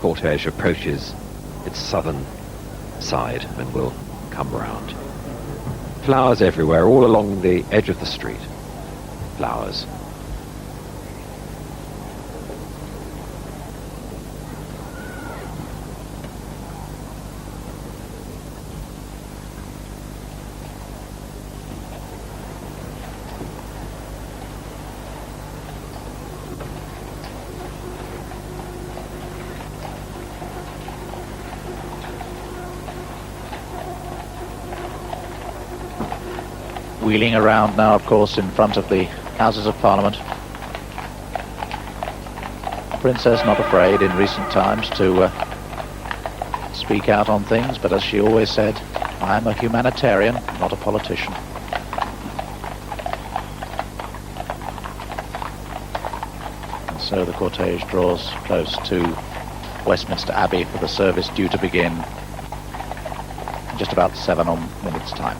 cortege approaches its southern side and will come round. Flowers everywhere, all along the edge of the street. Flowers. Wheeling around now, of course, in front of the Houses of Parliament. The Princess not afraid in recent times to speak out on things, but as she always said, I am a humanitarian, not a politician. And so the cortege draws close to Westminster Abbey for the service due to begin in just about 7 minutes' time.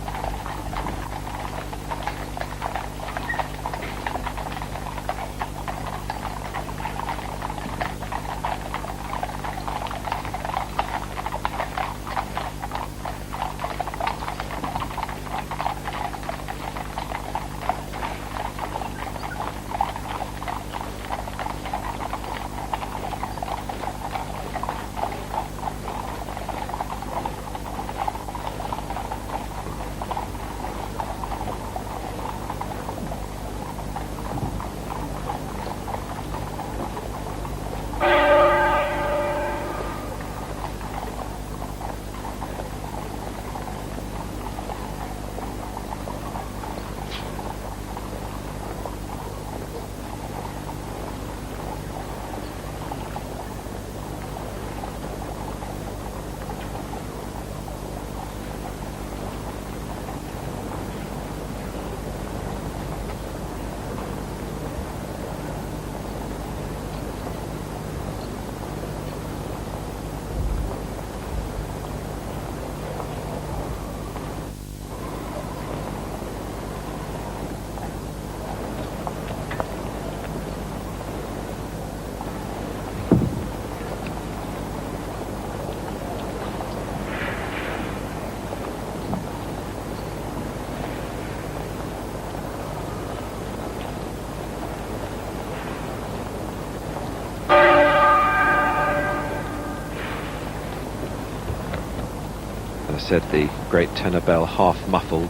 Said the great tenor bell half muffled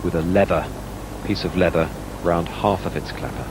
with a piece of leather round half of its clapper.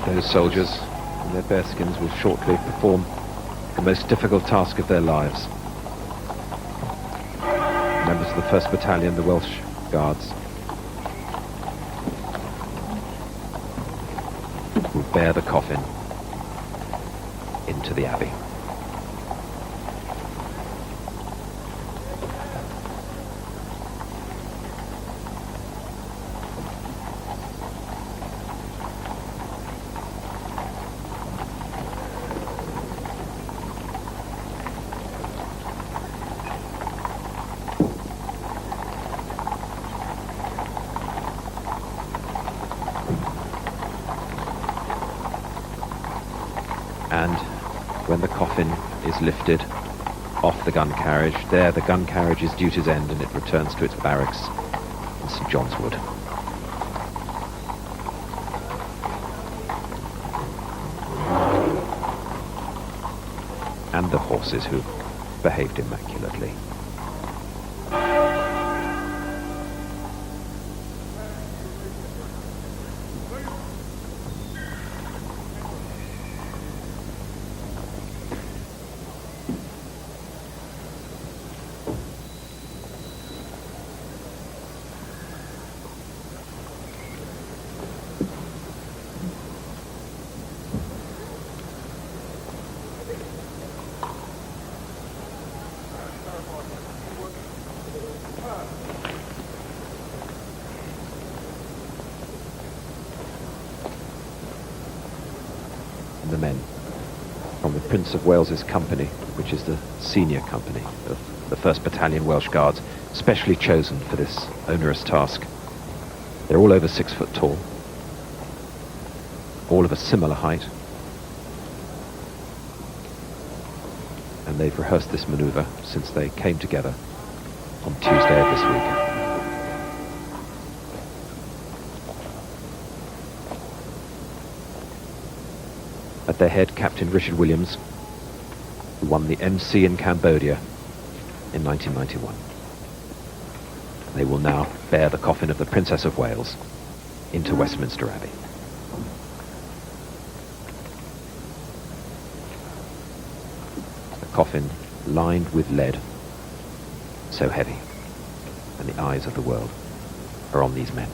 Those soldiers in their bearskins will shortly perform the most difficult task of their lives. Members of the 1st Battalion, the Welsh Guards, will bear the coffin into the Abbey. And when the coffin is lifted off the gun carriage, there the gun carriage's duties end and it returns to its barracks in St John's Wood. And the horses who behaved immaculately. Prince of Wales's company, which is the senior company of the 1st Battalion Welsh Guards, specially chosen for this onerous task. They're all over 6 foot tall, all of a similar height, and they've rehearsed this manoeuvre since they came together on Tuesday of this week. At their head, Captain Richard Williams, who won the MC in Cambodia in 1991. They will now bear the coffin of the Princess of Wales into Westminster Abbey. A coffin lined with lead, so heavy, and the eyes of the world are on these men.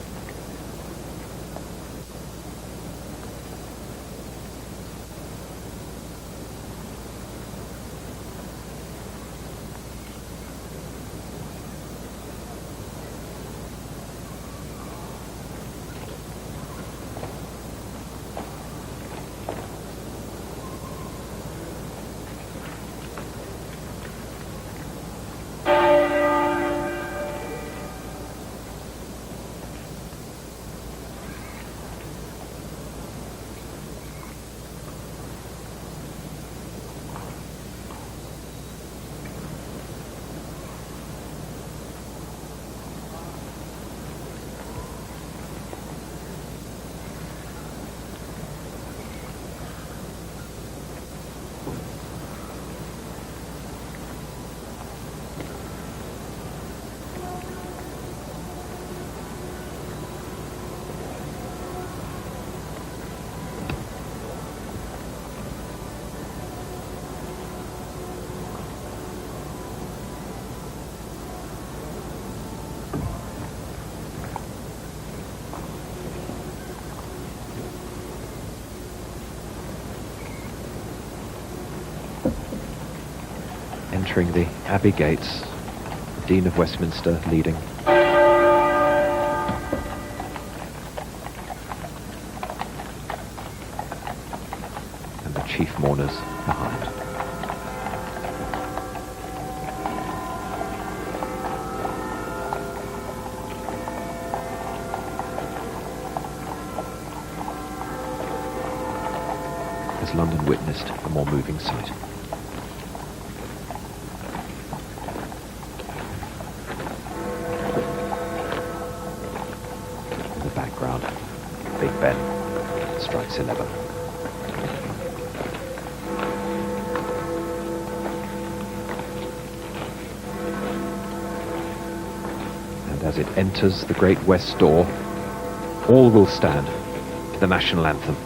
Entering the Abbey gates, the Dean of Westminster leading. And the chief mourners behind. As London witnessed a more moving sight. Background, Big Ben strikes 11. And as it enters the Great West Door, all will stand for the national anthem.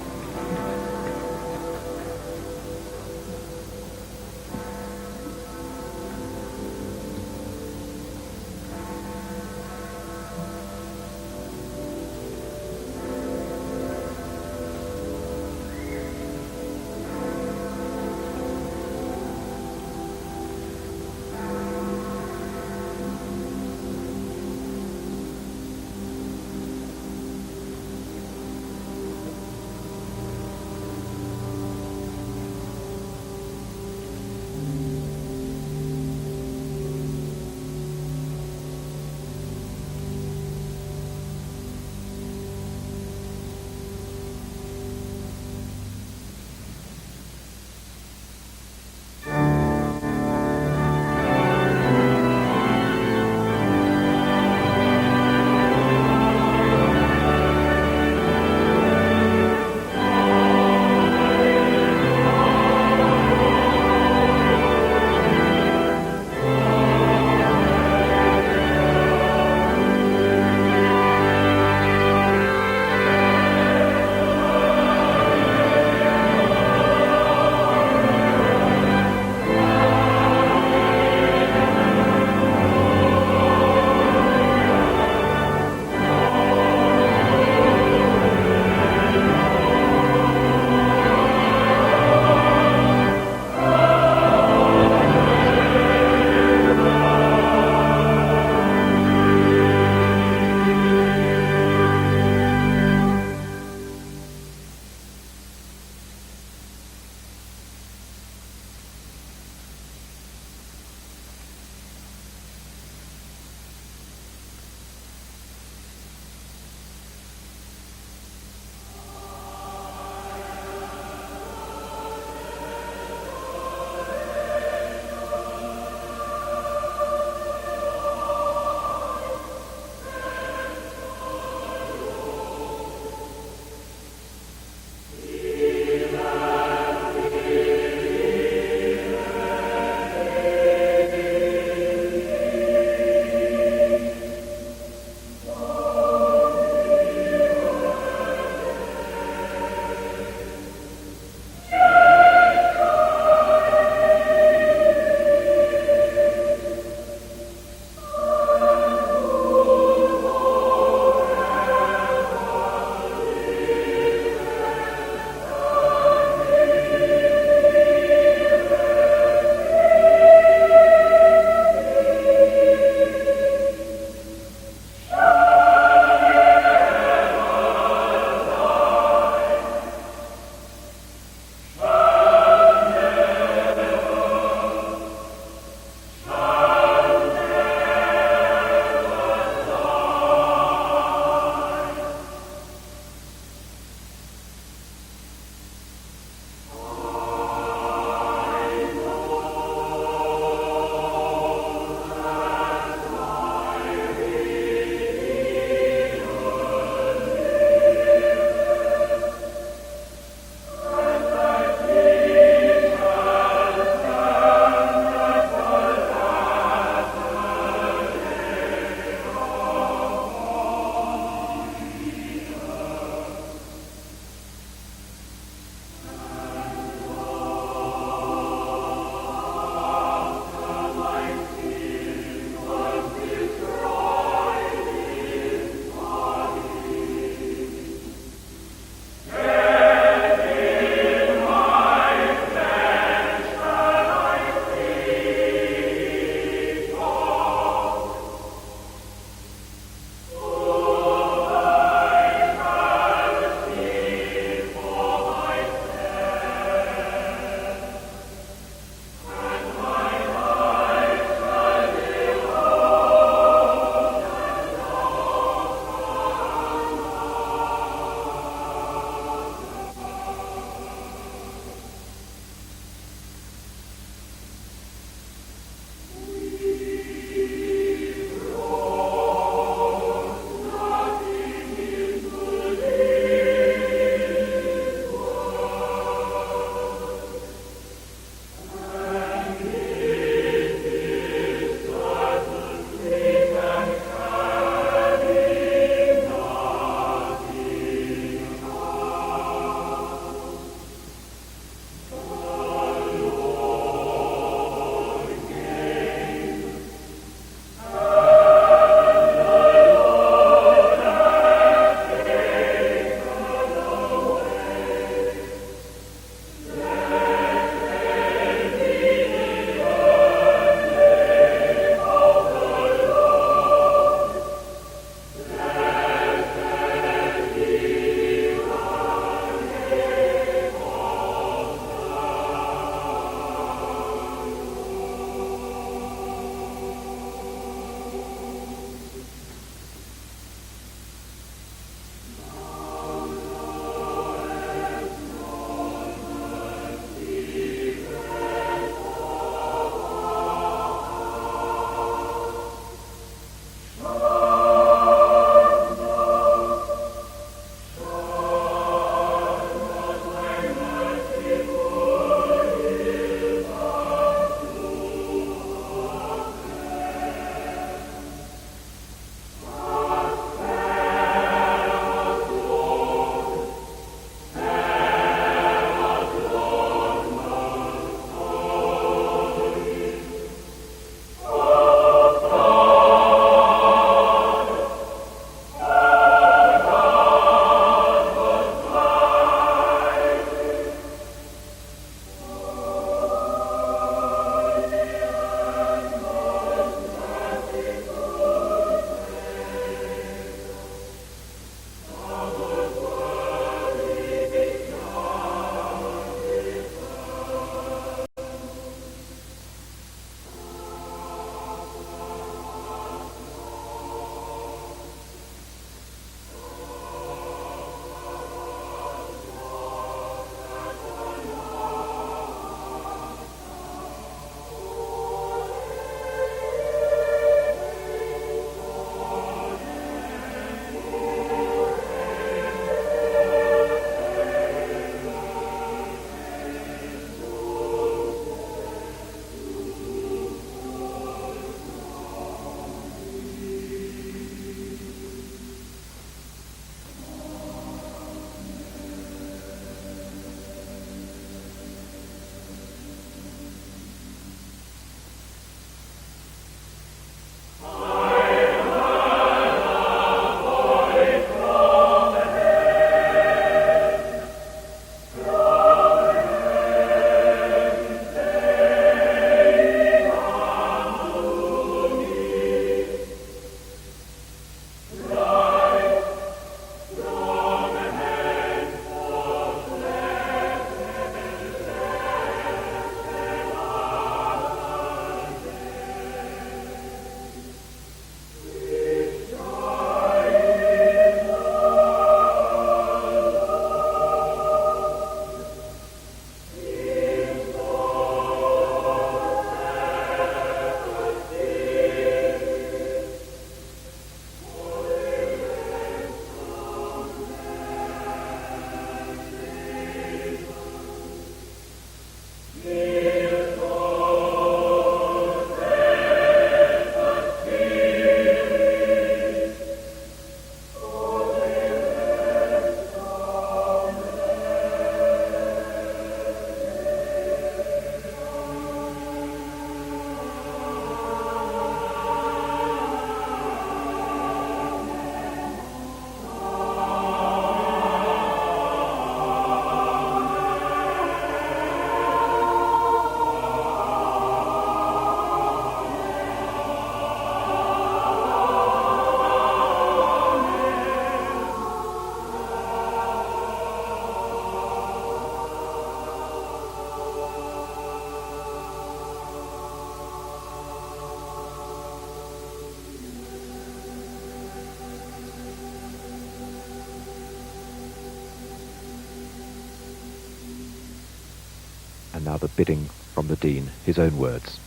And now the bidding from the Dean, his own words.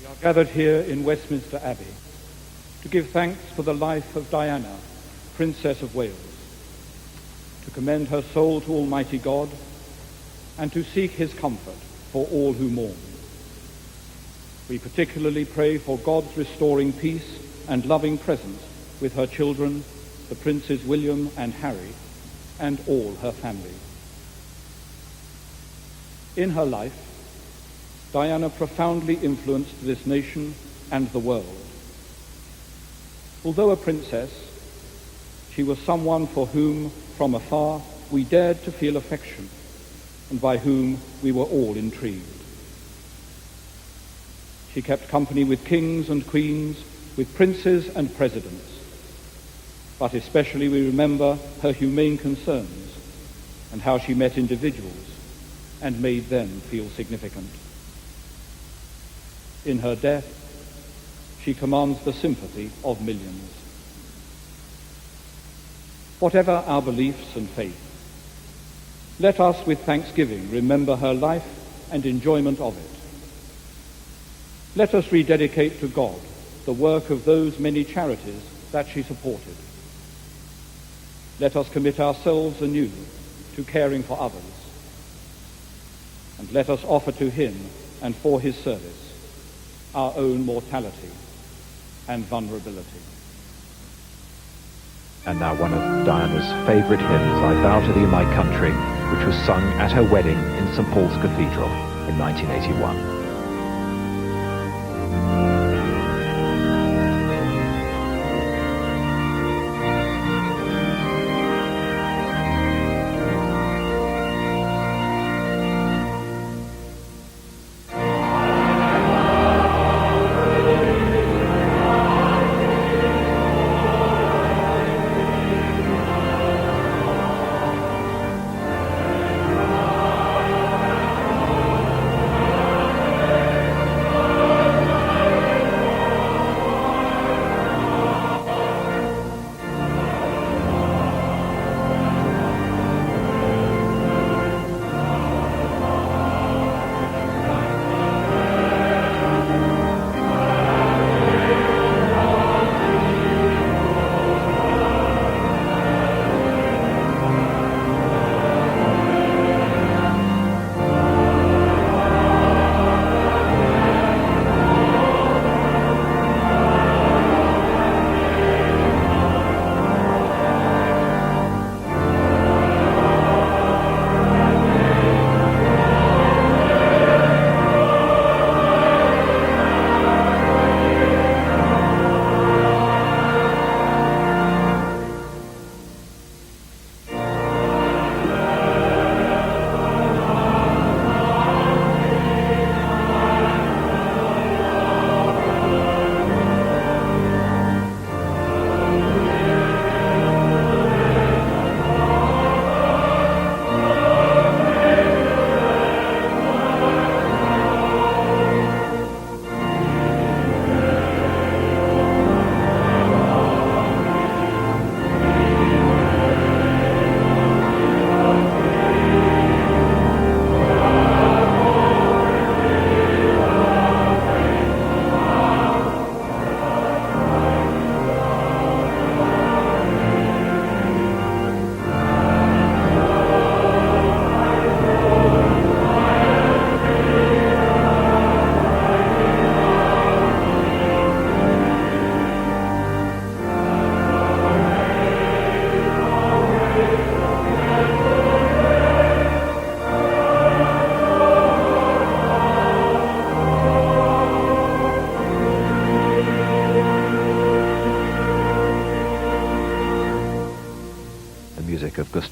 We are gathered here in Westminster Abbey to give thanks for the life of Diana, Princess of Wales, to commend her soul to Almighty God, and to seek his comfort for all who mourn. We particularly pray for God's restoring peace and loving presence with her children, the Princes William and Harry, and all her family. In her life, Diana profoundly influenced this nation and the world. Although a princess, she was someone for whom, from afar, we dared to feel affection, and by whom we were all intrigued. She kept company with kings and queens, with princes and presidents, but especially we remember her humane concerns and how she met individuals and made them feel significant. In her death, she commands the sympathy of millions. Whatever our beliefs and faith, let us with thanksgiving remember her life and enjoyment of it. Let us rededicate to God the work of those many charities that she supported. Let us commit ourselves anew to caring for others. And let us offer to him and for his service our own mortality and vulnerability. And now one of Diana's favourite hymns, I Vow to Thee My Country, which was sung at her wedding in St. Paul's Cathedral in 1981.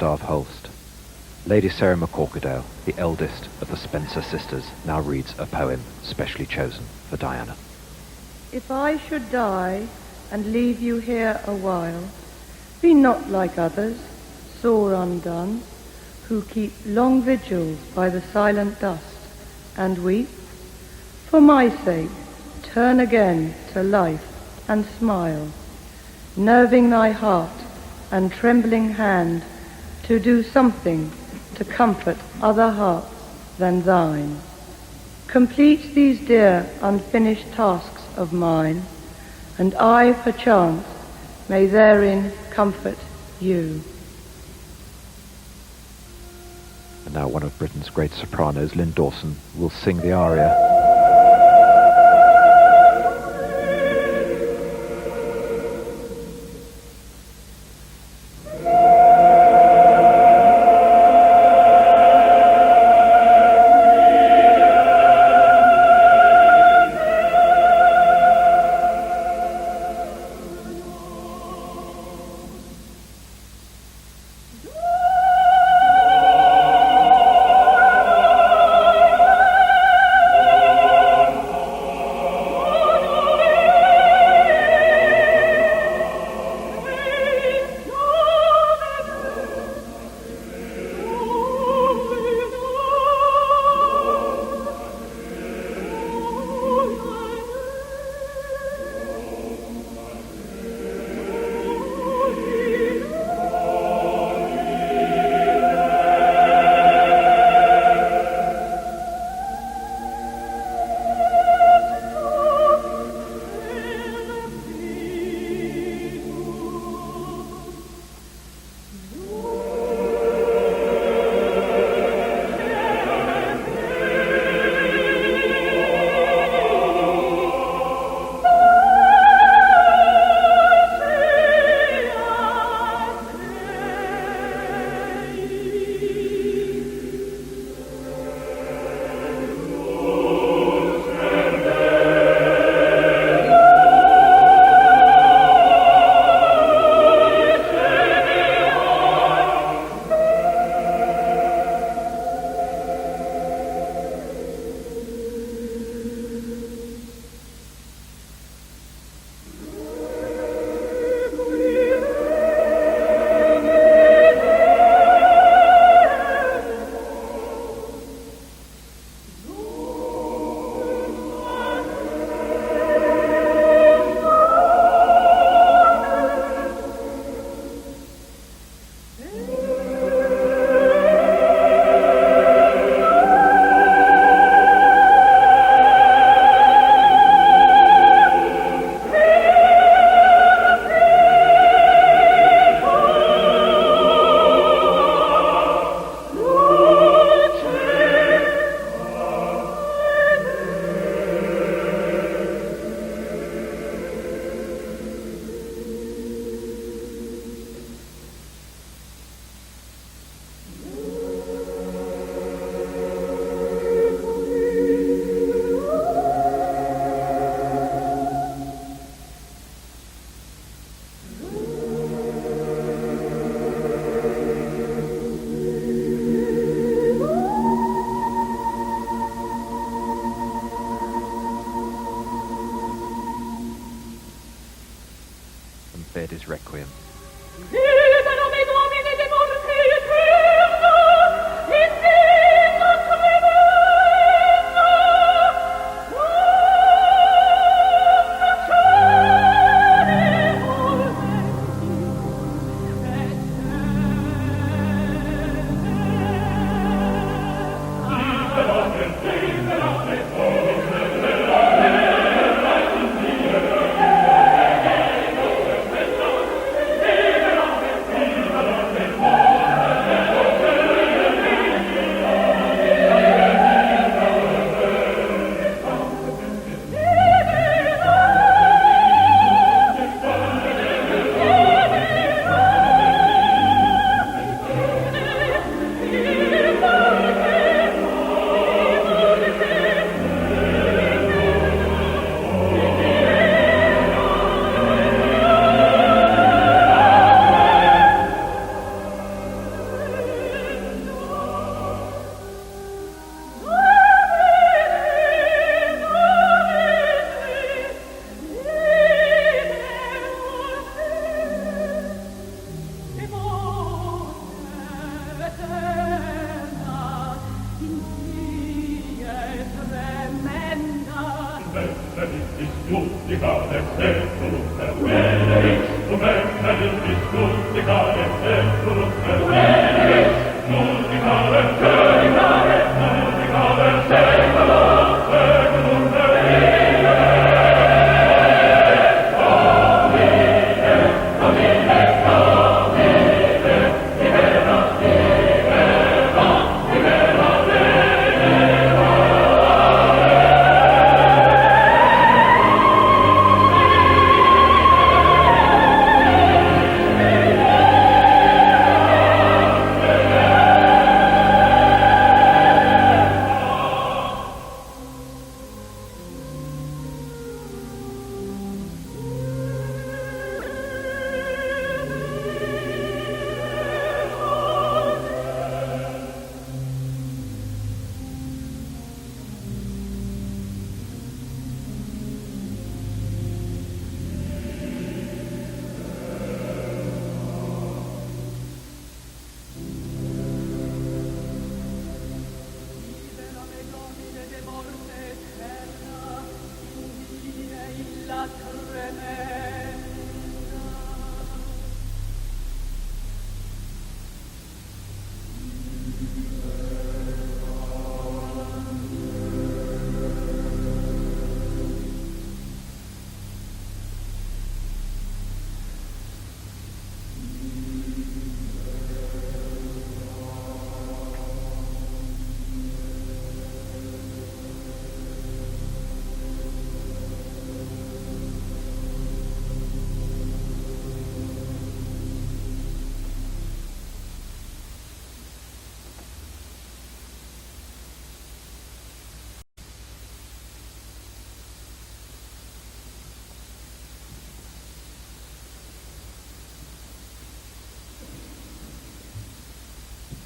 Gustav Holst. Lady Sarah McCorquodale, the eldest of the Spencer sisters, now reads a poem specially chosen for Diana. If I should die and leave you here a while, be not like others, sore undone, who keep long vigils by the silent dust and weep. For my sake, turn again to life and smile, nerving thy heart and trembling hand to do something to comfort other hearts than thine. Complete these dear unfinished tasks of mine, and I, perchance, may therein comfort you. And now one of Britain's great sopranos, Lynn Dawson, will sing the aria. Verdi's Requiem.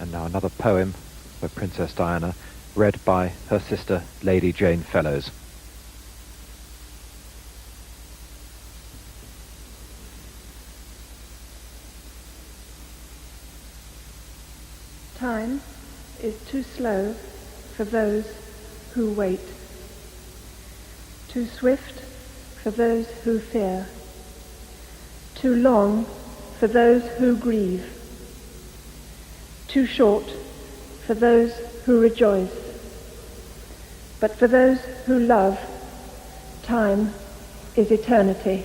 And now another poem for Princess Diana, read by her sister, Lady Jane Fellows. Time is too slow for those who wait, too swift for those who fear, too long for those who grieve, too short for those who rejoice. But for those who love, time is eternity.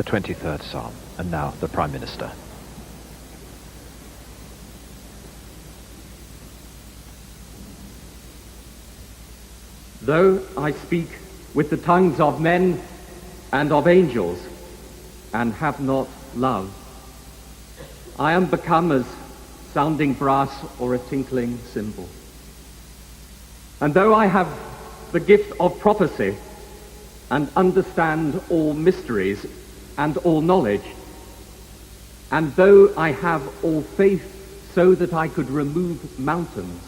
23rd Psalm. And now the Prime Minister. Though I speak with the tongues of men and of angels, and have not love, I am become as sounding brass or a tinkling cymbal. And though I have the gift of prophecy, and understand all mysteries and all knowledge, and though I have all faith so that I could remove mountains,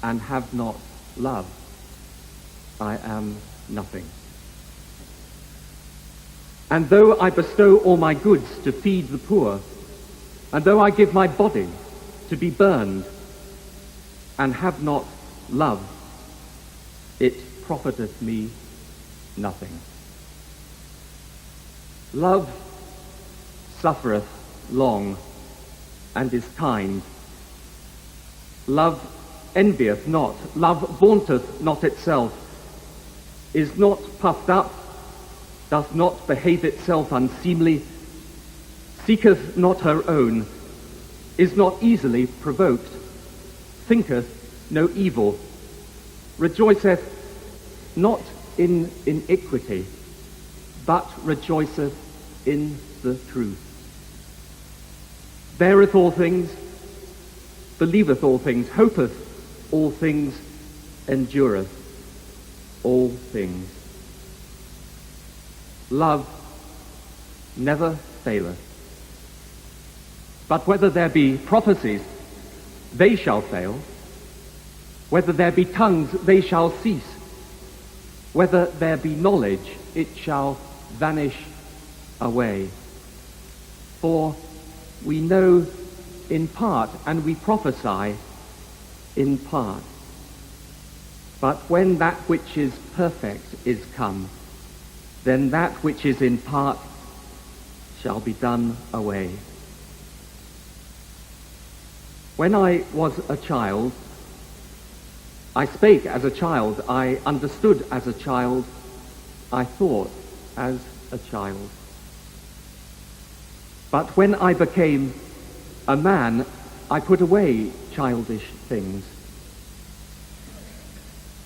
and have not love, I am nothing. And though I bestow all my goods to feed the poor, and though I give my body to be burned, and have not love, it profiteth me nothing. Love suffereth long, and is kind. Love envieth not, love vaunteth not itself, is not puffed up, doth not behave itself unseemly, seeketh not her own, is not easily provoked, thinketh no evil, rejoiceth not in iniquity, but rejoiceth in the truth. Beareth all things, believeth all things, hopeth all things, endureth all things. Love never faileth. But whether there be prophecies, they shall fail. Whether there be tongues, they shall cease. Whether there be knowledge, it shall vanish away. For we know in part, and we prophesy in part. But when that which is perfect is come, then that which is in part shall be done away. When I was a child, I spake as a child, I understood as a child, I thought as a child. But when I became a man, I put away childish things.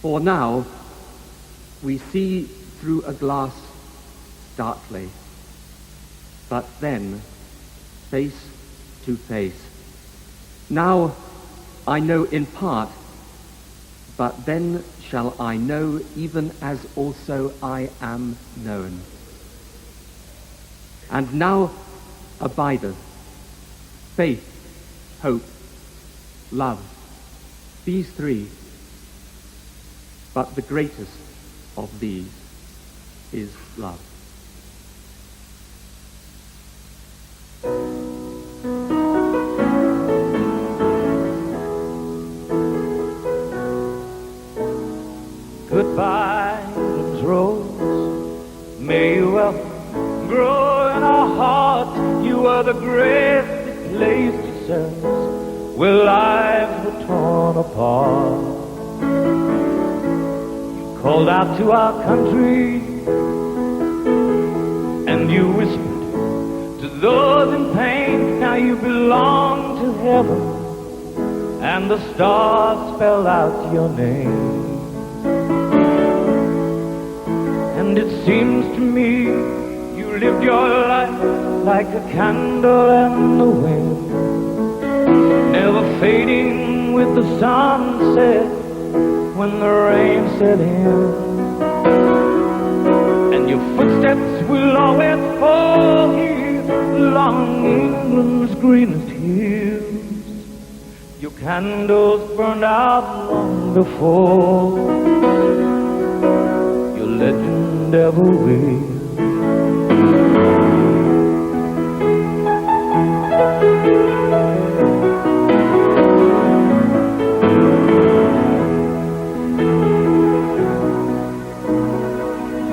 For now we see through a glass darkly, but then face to face. Now I know in part, but then shall I know even as also I am known. And now abideth faith, hope, love, these three, but the greatest of these is love. Goodbye, England's rose. May you well grow in our hearts. You were the grace that placed yourselves where lives were torn apart. You called out to our country, and you whispered to those in pain. Now you belong to heaven, and the stars spell out your name. And it seems to me you lived your life like a candle in the wind, never fading with the sunset when the rain set in. And your footsteps will always fall here along England's greenest hills. Your candles burned out long before your legend ever will.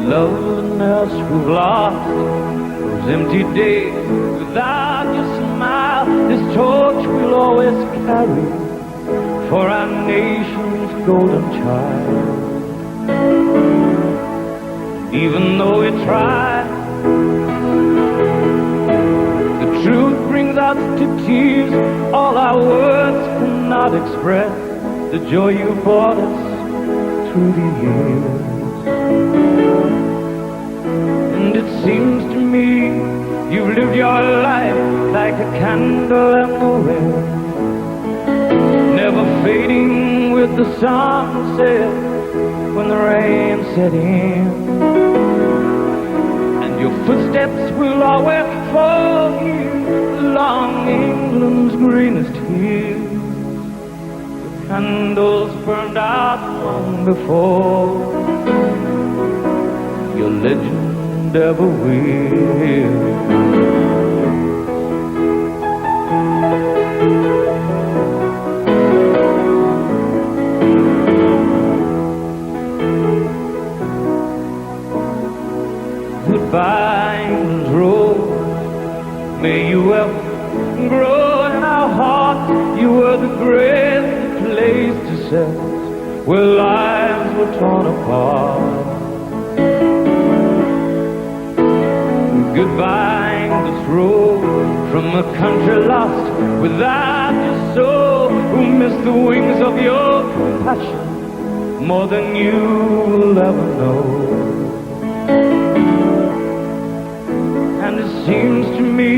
Loveliness we've lost, those empty days without your smile, this torch we'll always carry for our nation's golden child. Even though we try The truth brings us to tears, all our words cannot express the joy you brought us through the years. And it seems to me you've lived your life like a candle in the wind, never fading with the sunset when the rain set in. And your footsteps will always fall here along England's greenest hills. The candles burned out long before your legend ever will. Goodbye, England's rose. May you ever grow in our hearts. You were the greatest place to set where lives were torn apart. Goodbye, English road, from a country lost without your soul, who missed the wings of your passion more than you will ever know. And it seems to me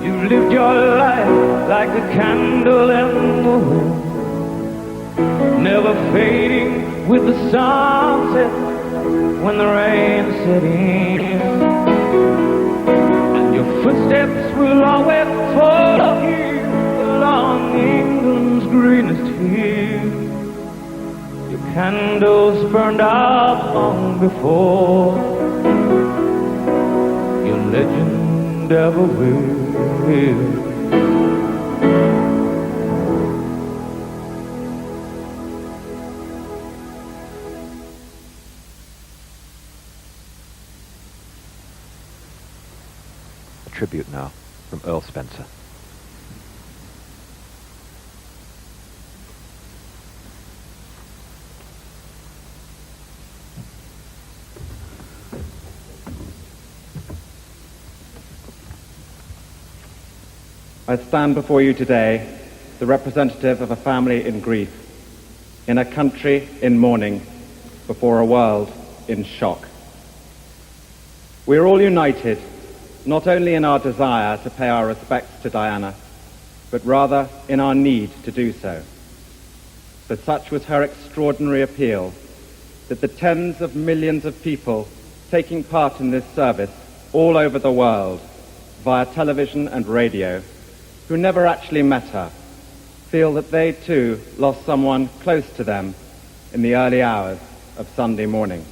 you've lived your life like a candle in the wind, never fading with the sunset when the rain set in. And your footsteps will always follow you along England's greenest hills. Your candles burned out long before your legend ever will. A tribute now from Earl Spencer. I stand before you today, the representative of a family in grief, in a country in mourning, before a world in shock. We are all united, not only in our desire to pay our respects to Diana, but rather in our need to do so. For such was her extraordinary appeal, that the tens of millions of people taking part in this service all over the world, via television and radio, who never actually met her, feel that they too lost someone close to them in the early hours of Sunday morning.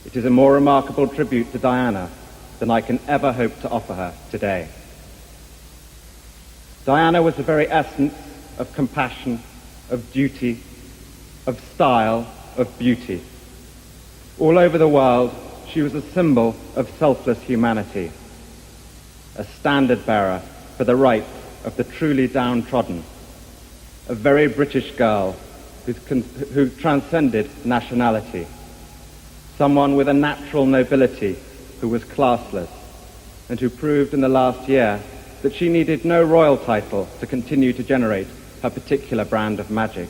It is a more remarkable tribute to Diana than I can ever hope to offer her today. Diana was the very essence of compassion, of duty, of style, of beauty. All over the world, she was a symbol of selfless humanity, a standard bearer for the rights of the truly downtrodden, a very British girl who transcended nationality, someone with a natural nobility who was classless, and who proved in the last year that she needed no royal title to continue to generate her particular brand of magic.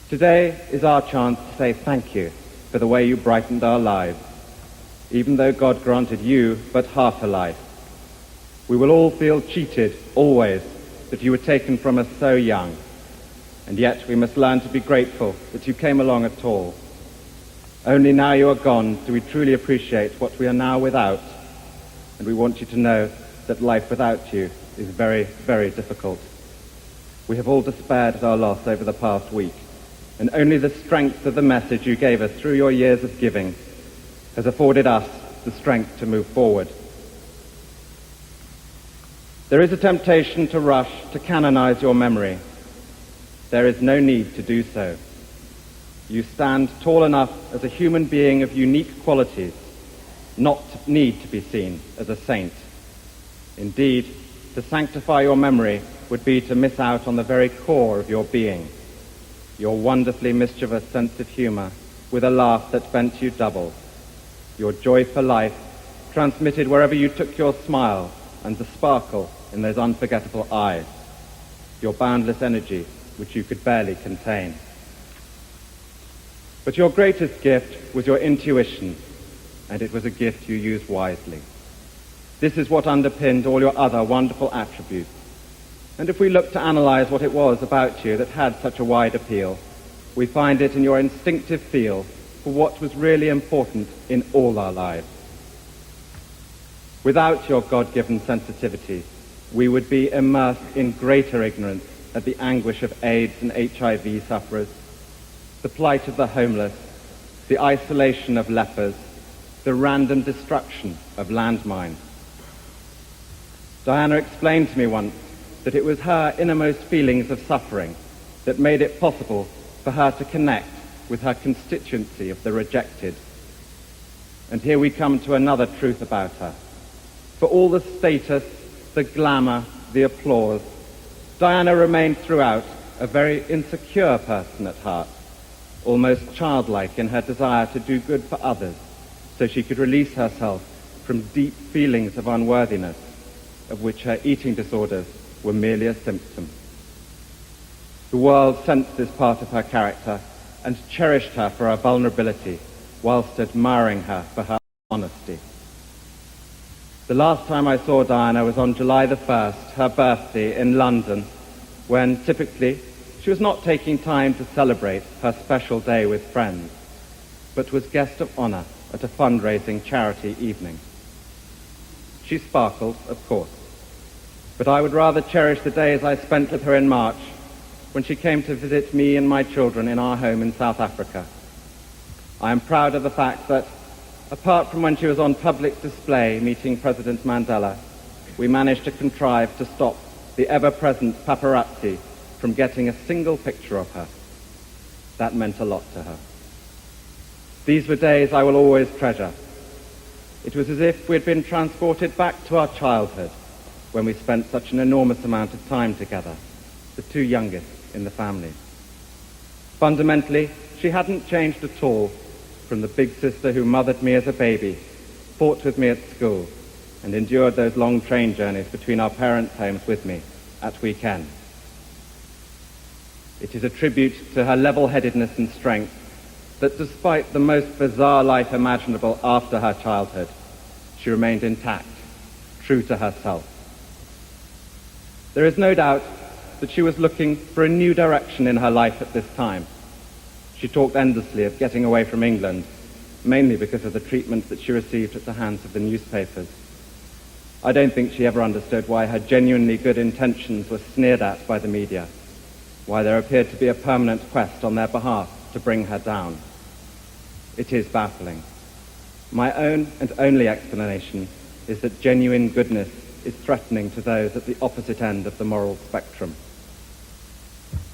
Today is our chance to say thank you for the way you brightened our lives, even though God granted you but half a life. We will all feel cheated, always, that you were taken from us so young. And yet we must learn to be grateful that you came along at all. Only now you are gone do we truly appreciate what we are now without. And we want you to know that life without you is very, very difficult. We have all despaired at our loss over the past week. And only the strength of the message you gave us through your years of giving has afforded us the strength to move forward. There is a temptation to rush to canonize your memory. There is no need to do so. You stand tall enough as a human being of unique qualities, not to need to be seen as a saint. Indeed, to sanctify your memory would be to miss out on the very core of your being, your wonderfully mischievous sense of humor with a laugh that bent you double, your joy for life, transmitted wherever you took your smile and the sparkle in those unforgettable eyes, your boundless energy which you could barely contain. But your greatest gift was your intuition, and it was a gift you used wisely. This is what underpinned all your other wonderful attributes. And if we look to analyze what it was about you that had such a wide appeal, we find it in your instinctive feel for what was really important in all our lives. Without your God-given sensitivity, we would be immersed in greater ignorance at the anguish of AIDS and HIV sufferers, the plight of the homeless, the isolation of lepers, the random destruction of landmines. Diana explained to me once that it was her innermost feelings of suffering that made it possible for her to connect with her constituency of the rejected. And here we come to another truth about her. For all the status, the glamour, the applause, Diana remained throughout a very insecure person at heart, almost childlike in her desire to do good for others, so she could release herself from deep feelings of unworthiness, of which her eating disorders were merely a symptom. The world sensed this part of her character and cherished her for her vulnerability, whilst admiring her for her honesty. The last time I saw Diana was on July the 1st, her birthday, in London, when typically she was not taking time to celebrate her special day with friends, but was guest of honor at a fundraising charity evening. She sparkled, of course, but I would rather cherish the days I spent with her in March, when she came to visit me and my children in our home in South Africa. I am proud of the fact that, apart from when she was on public display meeting President Mandela, we managed to contrive to stop the ever-present paparazzi from getting a single picture of her. That meant a lot to her. These were days I will always treasure. It was as if we had been transported back to our childhood, when we spent such an enormous amount of time together, the two youngest in the family. Fundamentally, she hadn't changed at all from the big sister who mothered me as a baby, fought with me at school, and endured those long train journeys between our parents' homes with me at weekends. It is a tribute to her level-headedness and strength that despite the most bizarre life imaginable after her childhood, she remained intact, true to herself. There is no doubt that she was looking for a new direction in her life at this time. She talked endlessly of getting away from England, mainly because of the treatment that she received at the hands of the newspapers. I don't think she ever understood why her genuinely good intentions were sneered at by the media, why there appeared to be a permanent quest on their behalf to bring her down. It is baffling. My own and only explanation is that genuine goodness is threatening to those at the opposite end of the moral spectrum.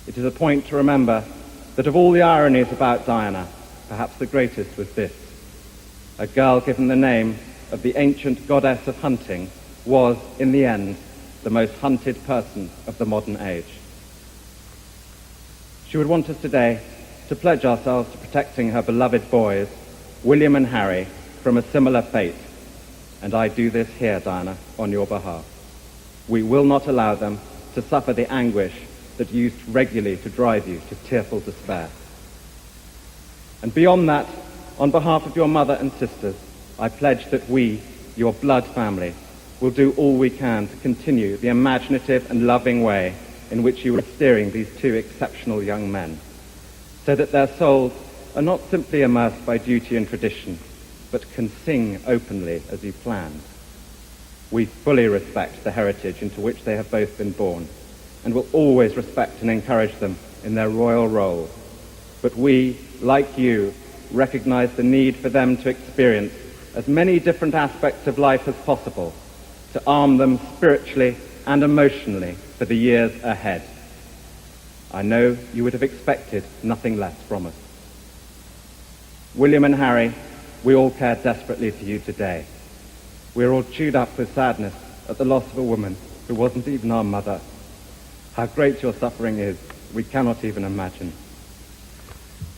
It is a point to remember that of all the ironies about Diana, perhaps the greatest was this. A girl given the name of the ancient goddess of hunting was, in the end, the most hunted person of the modern age. She would want us today to pledge ourselves to protecting her beloved boys, William and Harry, from a similar fate. And I do this here, Diana, on your behalf. We will not allow them to suffer the anguish that used regularly to drive you to tearful despair. And beyond that, on behalf of your mother and sisters, I pledge that we, your blood family, will do all we can to continue the imaginative and loving way in which you are steering these two exceptional young men, so that their souls are not simply immersed by duty and tradition, but can sing openly as you planned. We fully respect the heritage into which they have both been born, and will always respect and encourage them in their royal role. But we, like you, recognize the need for them to experience as many different aspects of life as possible, to arm them spiritually and emotionally for the years ahead. I know you would have expected nothing less from us. William and Harry, we all care desperately for you today. We're all chewed up with sadness at the loss of a woman who wasn't even our mother. How great your suffering is, we cannot even imagine.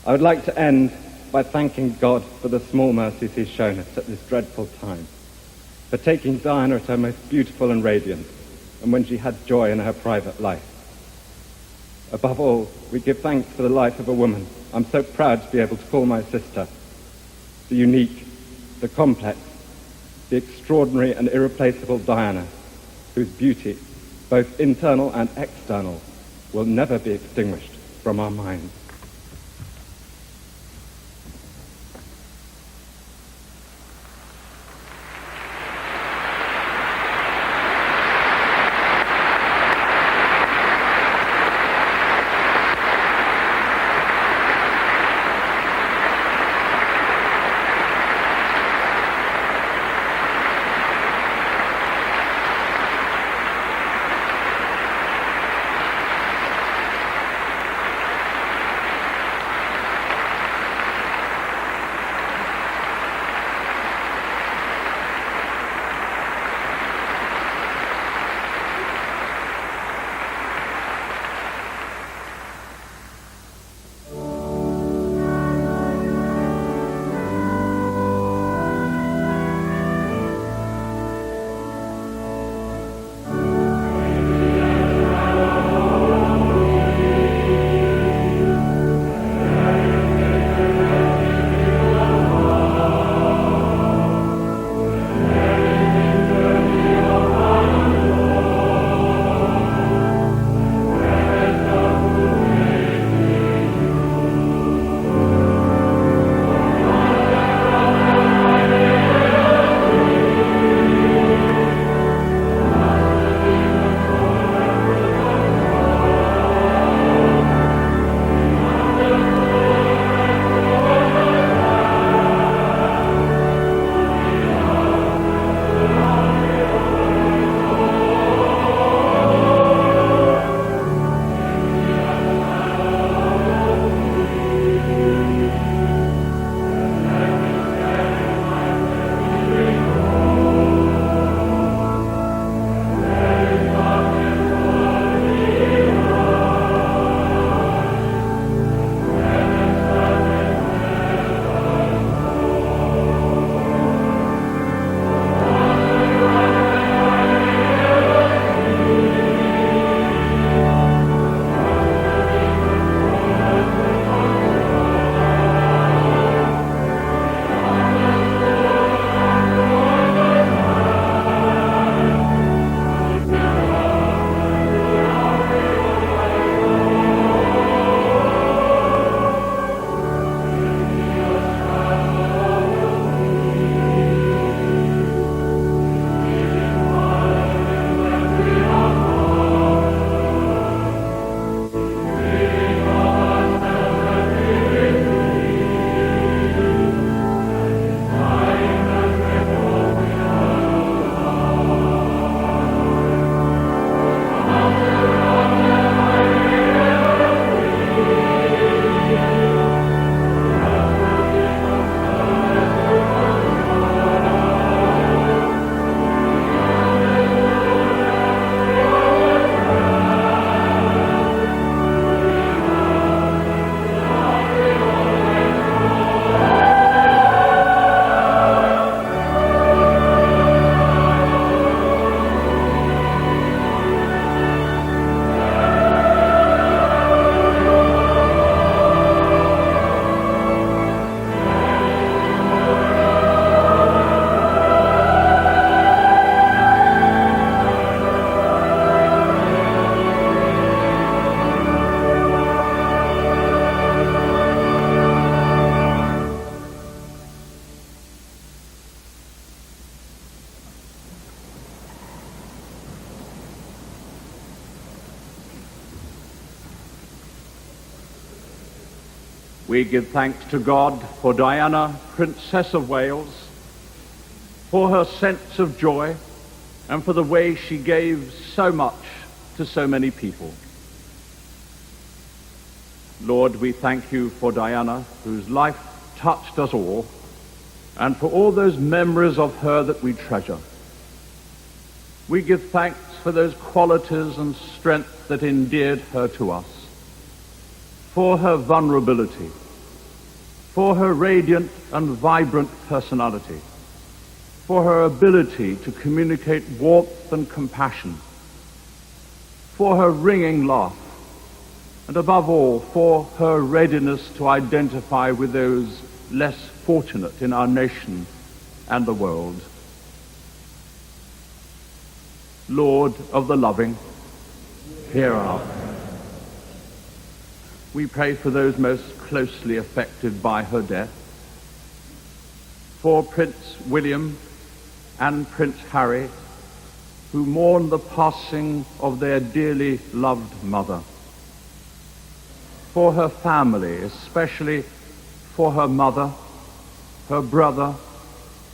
I would like to end by thanking God for the small mercies he's shown us at this dreadful time, for taking Diana at her most beautiful and radiant, and when she had joy in her private life. Above all, we give thanks for the life of a woman I'm so proud to be able to call my sister, the unique, the complex, the extraordinary and irreplaceable Diana, whose beauty, both internal and external, will never be extinguished from our minds. We give thanks to God for Diana, Princess of Wales, for her sense of joy and for the way she gave so much to so many people. Lord, we thank you for Diana, whose life touched us all, and for all those memories of her that we treasure. We give thanks for those qualities and strength that endeared her to us, for her vulnerability, for her radiant and vibrant personality, for her ability to communicate warmth and compassion, for her ringing laugh, and above all, for her readiness to identify with those less fortunate in our nation and the world. Lord of the loving, hear our prayer. We pray for those most closely affected by her death, for Prince William and Prince Harry, who mourn the passing of their dearly loved mother, for her family, especially for her mother, her brother,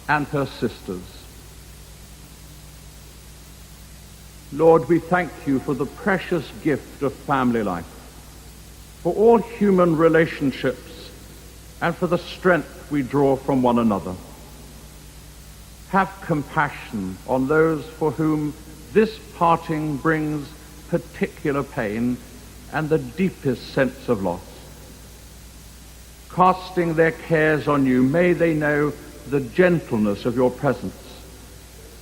and her sisters. Lord, we thank you for the precious gift of family life, for all human relationships, and for the strength we draw from one another. Have compassion on those for whom this parting brings particular pain and the deepest sense of loss. Casting their cares on you, may they know the gentleness of your presence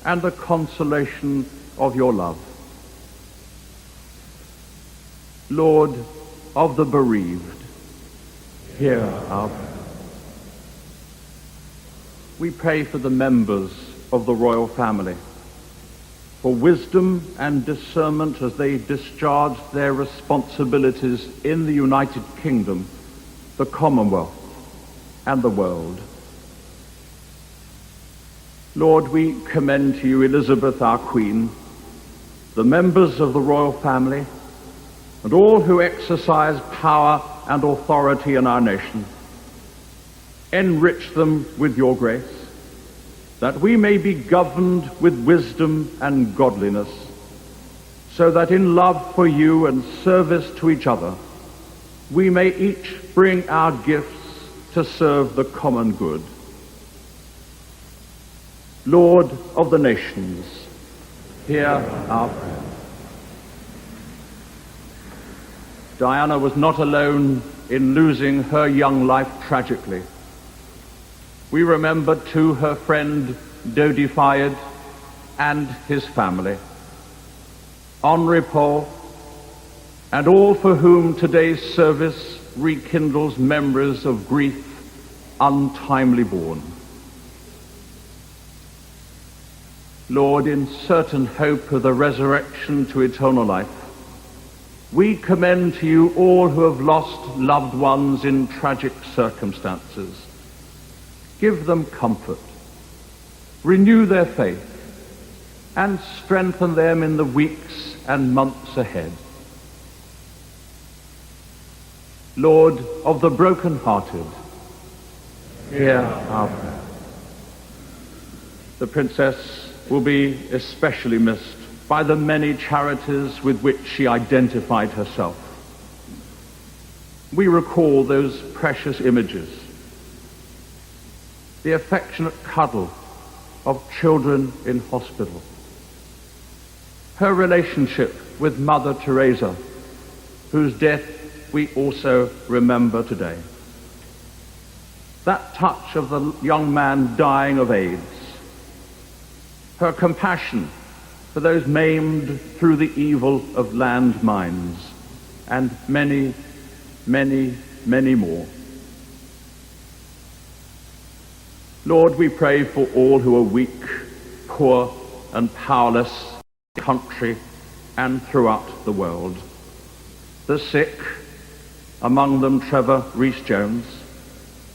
and the consolation of your love. Lord of the bereaved, hear our prayer. We pray for the members of the royal family, for wisdom and discernment as they discharge their responsibilities in the United Kingdom, the Commonwealth, and the world. Lord, we commend to you Elizabeth, our Queen, the members of the royal family, and all who exercise power and authority in our nation. Enrich them with your grace, that we may be governed with wisdom and godliness, so that in love for you and service to each other, we may each bring our gifts to serve the common good. Lord of the nations, hear our prayer. Diana was not alone in losing her young life tragically. We remember too her friend Dodi Fayed and his family, Henri Paul, and all for whom today's service rekindles memories of grief untimely born. Lord, in certain hope of the resurrection to eternal life, we commend to you all who have lost loved ones in tragic circumstances. Give them comfort, renew their faith, and strengthen them in the weeks and months ahead. Lord of the broken-hearted, hear our prayer. The Princess will be especially missed by the many charities with which she identified herself. We recall those precious images, the affectionate cuddle of children in hospital, her relationship with Mother Teresa, whose death we also remember today, that touch of the young man dying of AIDS, her compassion for those maimed through the evil of landmines, and many, many, many more. Lord, we pray for all who are weak, poor, and powerless in the country and throughout the world. The sick, among them Trevor Rees-Jones,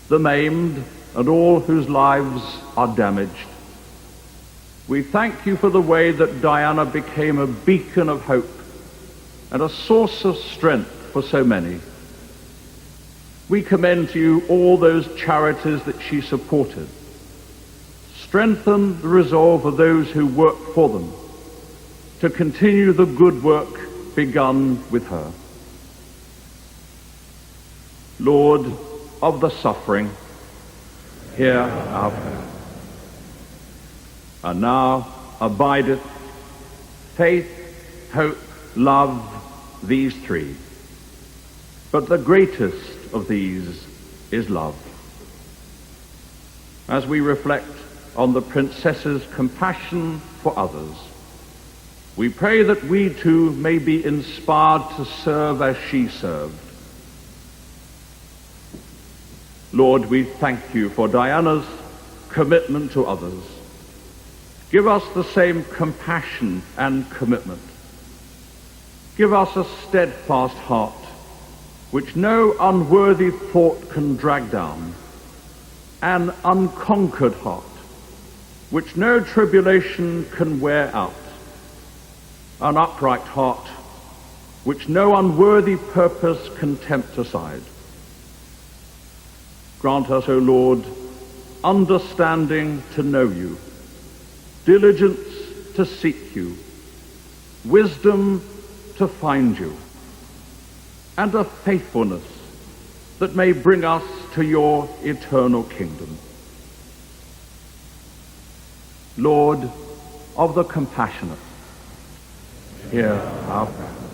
the maimed, and all whose lives are damaged. We thank you for the way that Diana became a beacon of hope and a source of strength for so many. We commend to you all those charities that she supported. Strengthen the resolve of those who work for them to continue the good work begun with her. Lord of the suffering, hear our prayer. And now abideth faith, hope, love, these three. But the greatest of these is love. as we reflect on the princess's compassion for others. We pray that we too may be inspired to serve as she served. Lord, we thank you for Diana's commitment to others. Give us the same compassion and commitment. Give us a steadfast heart, which no unworthy thought can drag down, an unconquered heart, which no tribulation can wear out, an upright heart, which no unworthy purpose can tempt aside. Grant us, O Lord, understanding to know you, diligence to seek you, wisdom to find you, and a faithfulness that may bring us to your eternal kingdom. Lord of the compassionate, hear our prayer.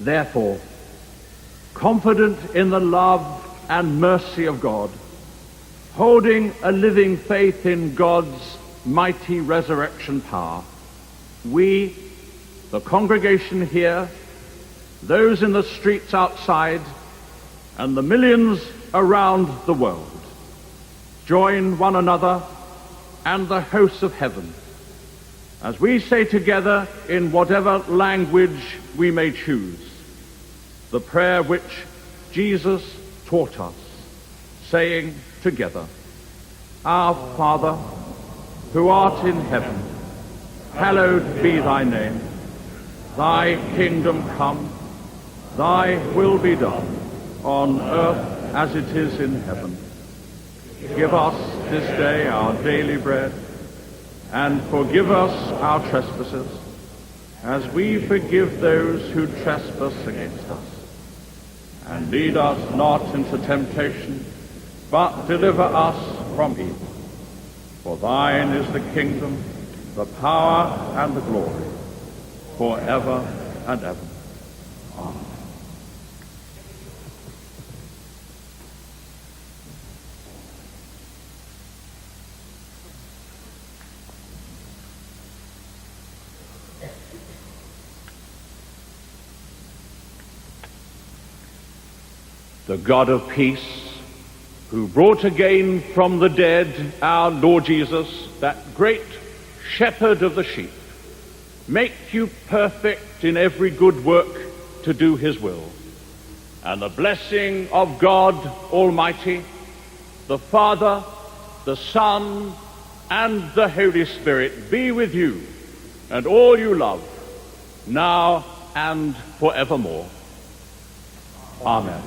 Therefore, confident in the love and mercy of God, holding a living faith in God's mighty resurrection power, we, the congregation here, those in the streets outside, and the millions around the world, join one another and the hosts of heaven as we say together in whatever language we may choose the prayer which Jesus taught us, saying together, Our Father, who art in heaven, hallowed be thy name. Thy kingdom come, thy will be done, on earth as it is in heaven. Give us this day our daily bread, and forgive us our trespasses, as we forgive those who trespass against us. And lead us not into temptation, but deliver us from evil. For thine is the kingdom, the power, and the glory, forever and ever. Amen. The God of peace, who brought again from the dead our Lord Jesus, that great shepherd of the sheep, make you perfect in every good work to do his will. And the blessing of God Almighty, the Father, the Son, and the Holy Spirit be with you and all you love, now and forevermore. Amen.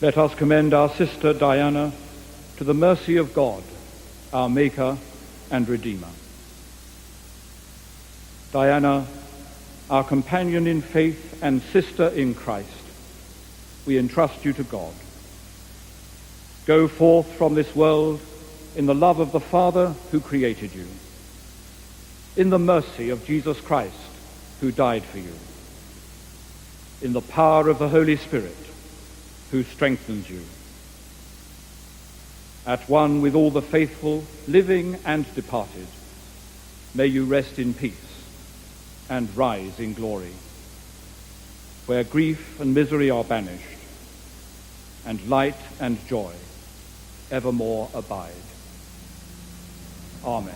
Let us commend our sister Diana to the mercy of God, our Maker and Redeemer. Diana, our companion in faith and sister in Christ, we entrust you to God. Go forth from this world in the love of the Father who created you, in the mercy of Jesus Christ who died for you, in the power of the Holy Spirit who strengthens you. At one with all the faithful, living and departed, may you rest in peace and rise in glory, where grief and misery are banished, and light and joy evermore abide. Amen.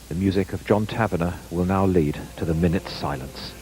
The music of John Taverner will now lead to the minute's silence.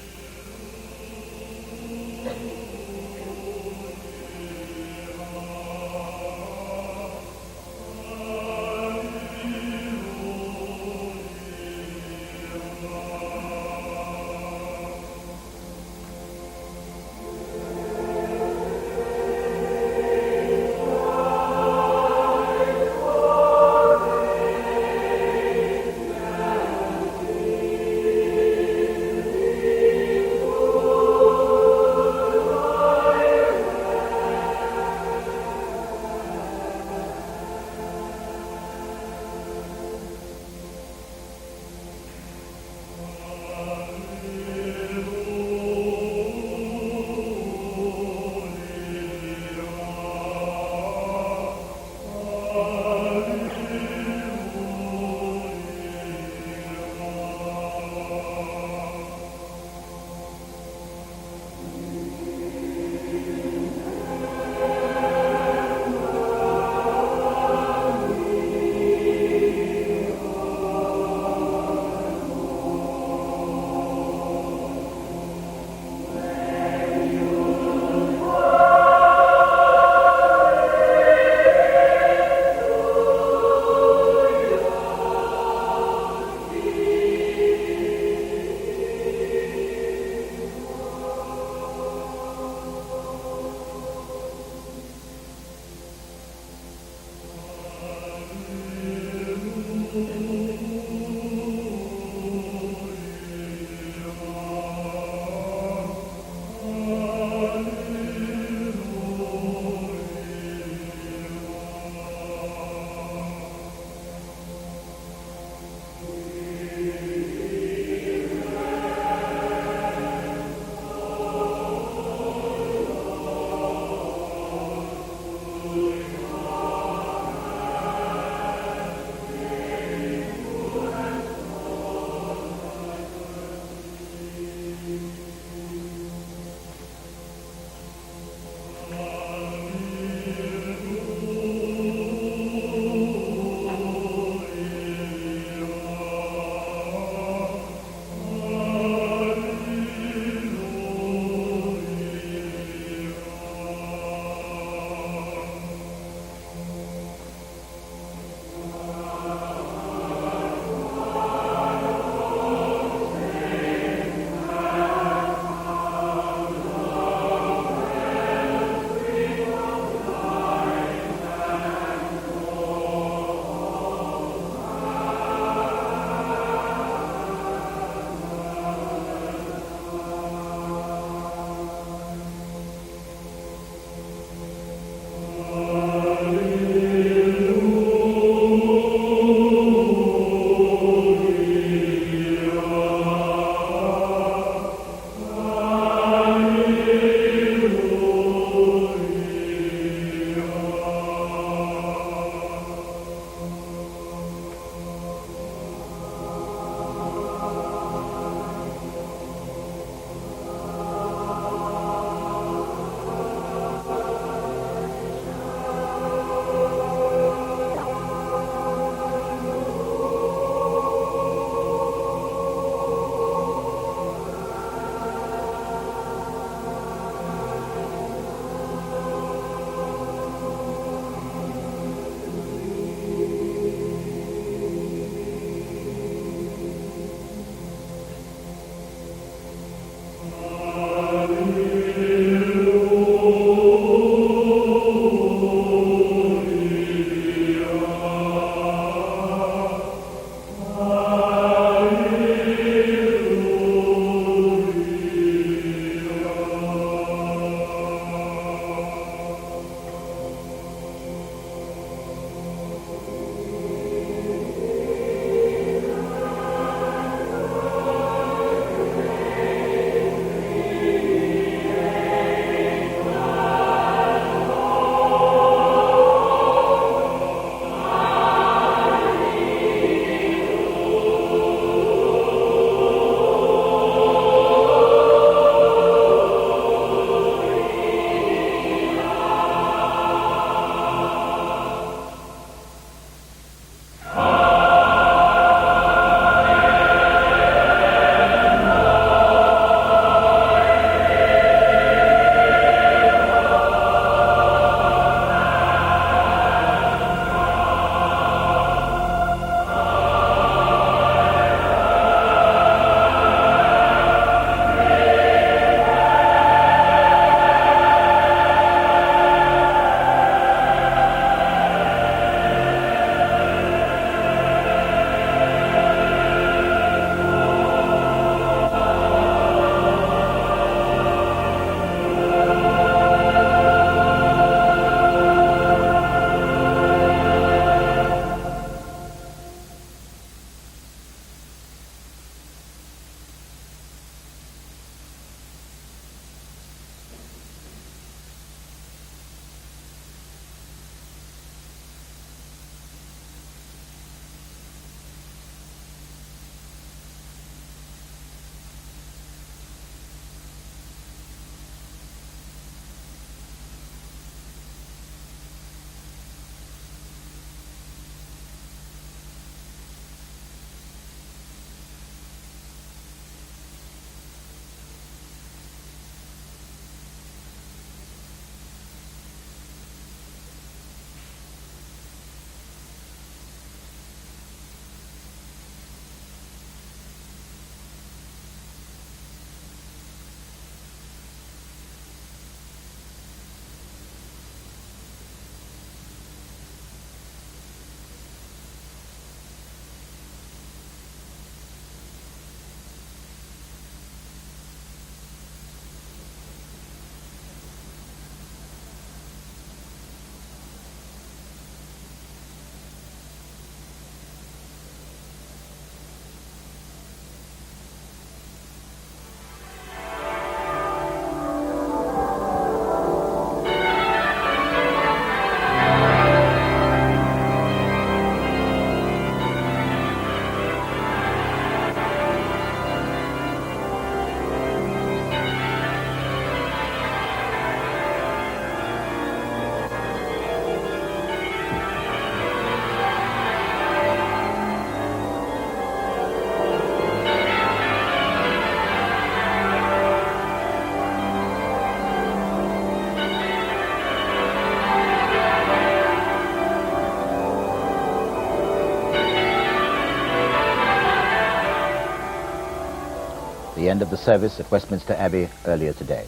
end of the service at Westminster Abbey earlier today.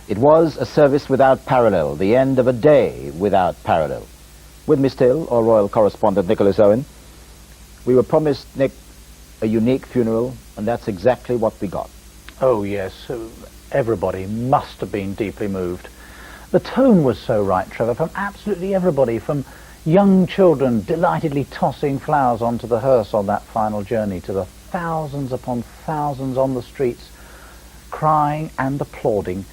It was a service without parallel, the end of a day without parallel. With me still, our royal correspondent Nicholas Owen. We were promised, Nick, a unique funeral, and that's exactly what we got. Oh yes, everybody must have been deeply moved. The tone was so right, Trevor, from absolutely everybody, from young children delightedly tossing flowers onto the hearse on that final journey, to the thousands upon thousands on the streets crying and applauding,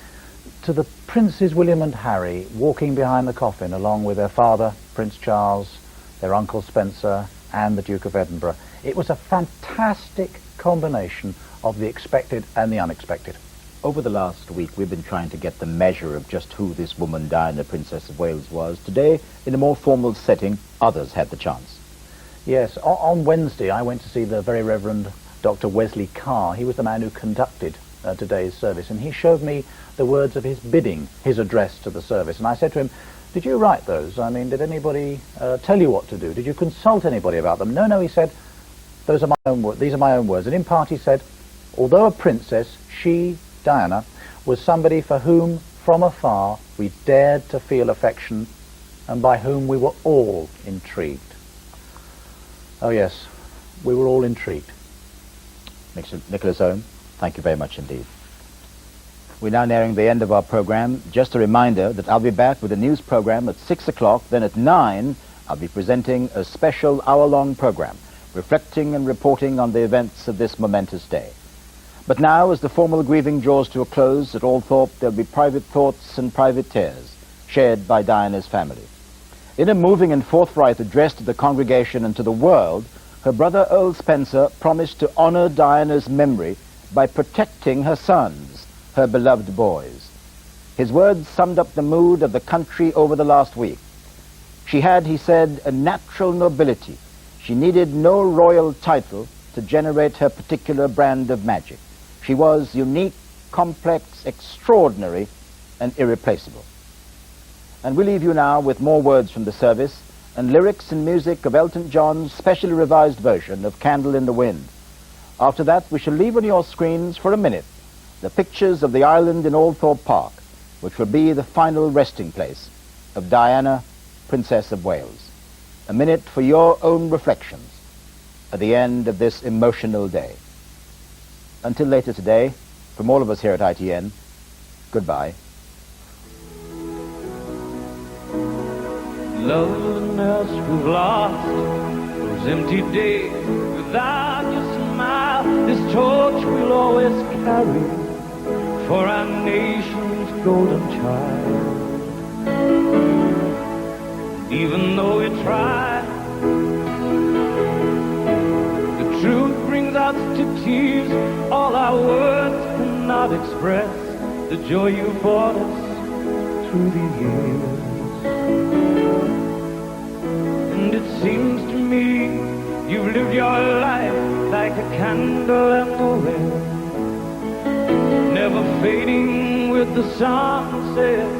to the Princes William and Harry walking behind the coffin along with their father, Prince Charles, their uncle Spencer and the Duke of Edinburgh. It was a fantastic combination of the expected and the unexpected. Over the last week, we've been trying to get the measure of just who this woman, Diana, Princess of Wales, was. Today, in a more formal setting, others had the chance. Yes, on Wednesday, I went to see the very Reverend Dr. Wesley Carr. He was the man who conducted today's service, and he showed me the words of his bidding, his address to the service. And I said to him, did you write those? I mean, did anybody tell you what to do? Did you consult anybody about them? No, he said, these are my own words. And in part he said, although a princess, she, Diana, was somebody for whom, from afar, we dared to feel affection, and by whom we were all intrigued. Oh yes, we were all intrigued. Nicholas Owen, thank you very much indeed. We're now nearing the end of our program. Just a reminder that I'll be back with a news program at 6 o'clock. Then at 9, I'll be presenting a special hour-long program, reflecting and reporting on the events of this momentous day. But now, as the formal grieving draws to a close at Althorpe, there'll be private thoughts and private tears shared by Diana's family. In a moving and forthright address to the congregation and to the world, her brother Earl Spencer promised to honor Diana's memory by protecting her sons, her beloved boys. His words summed up the mood of the country over the last week. She had, he said, a natural nobility. She needed no royal title to generate her particular brand of magic. She was unique, complex, extraordinary, and irreplaceable. And we leave you now with more words from the service and lyrics and music of Elton John's specially revised version of Candle in the Wind. After that, we shall leave on your screens for a minute the pictures of the island in Althorpe Park, which will be the final resting place of Diana, Princess of Wales. A minute for your own reflections at the end of this emotional day. Until later today, from all of us here at ITN, goodbye. Loveliness we've lost, those empty days without your smile, this torch we'll always carry for our nation's golden child. Even though we try, the truth brings us to tears. All our words cannot express the joy you brought us through the years. And it seems to me you've lived your life like a candle in the wind, never fading with the sunset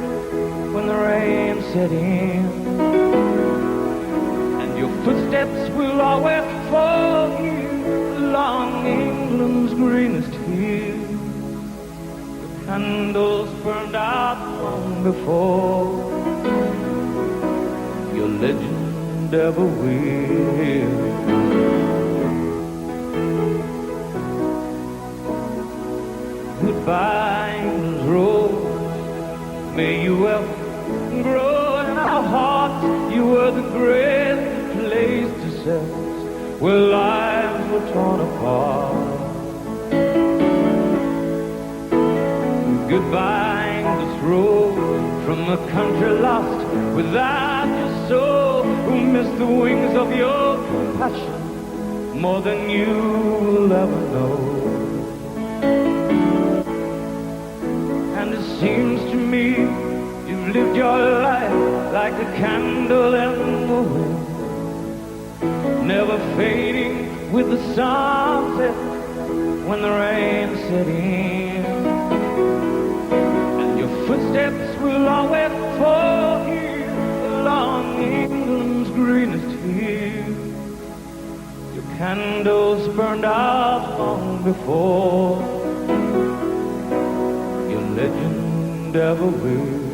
when the rain set in. And your footsteps will always follow you along England's greenest hills. The candles burned out long before your legend ever will. Goodbye, England's rose, may you ever grow in our hearts. You were the greatest place to set where lives were torn apart. Goodbye, English road, from a country lost without your soul, who missed the wings of your passion more than you will ever know. And it seems to me you've lived your life like a candle in the wind, never fading with the sunset when the rain set in. And your footsteps will always follow you along England's greenest hills. Your candles burned out long before and ever will.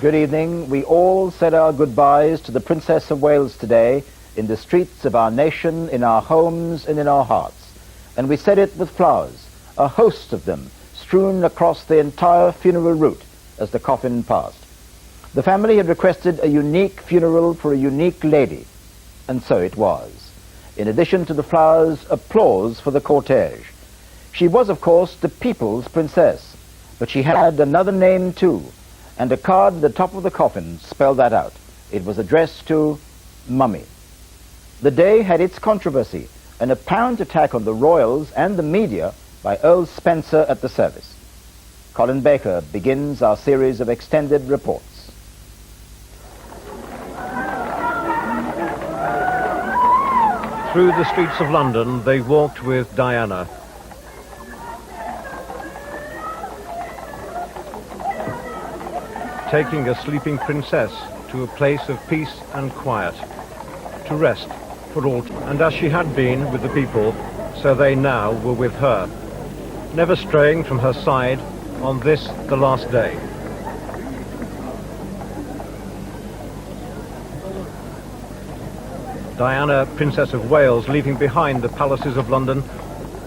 Good evening. We all said our goodbyes to the Princess of Wales today in the streets of our nation, in our homes, and in our hearts. And we said it with flowers, a host of them, strewn across the entire funeral route as the coffin passed. The family had requested a unique funeral for a unique lady, and so it was. In addition to the flowers, applause for the cortege. She was, of course, the people's princess, but she had another name too, and a card at the top of the coffin spelled that out. It was addressed to Mummy. The day had its controversy, an apparent attack on the royals and the media by Earl Spencer at the service. Colin Baker begins our series of extended reports. Through the streets of London, they walked with Diana. Taking a sleeping princess to a place of peace and quiet, to rest for all time. And as she had been with the people, so they now were with her, never straying from her side on this, the last day. Diana, Princess of Wales, leaving behind the palaces of London,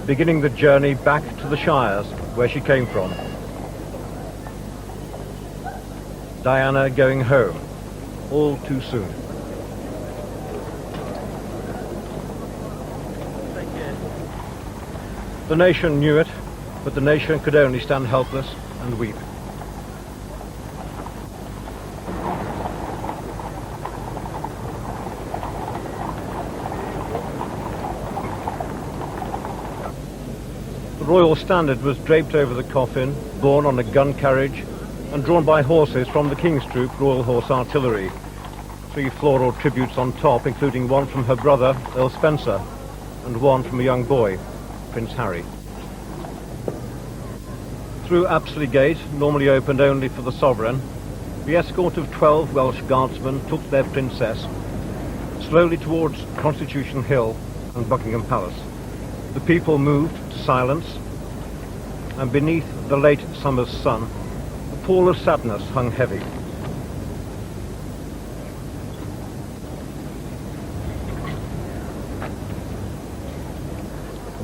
beginning the journey back to the Shires, where she came from. Diana going home, all too soon. The nation knew it, but the nation could only stand helpless and weep. The royal standard was draped over the coffin, borne on a gun carriage, and drawn by horses from the King's Troop Royal Horse Artillery. 3 floral tributes on top, including one from her brother, Earl Spencer, and one from a young boy, Prince Harry. Through Apsley Gate, normally opened only for the sovereign, the escort of 12 Welsh guardsmen took their princess slowly towards Constitution Hill and Buckingham Palace. The people moved to silence, and beneath the late summer's sun, a pall of sadness hung heavy.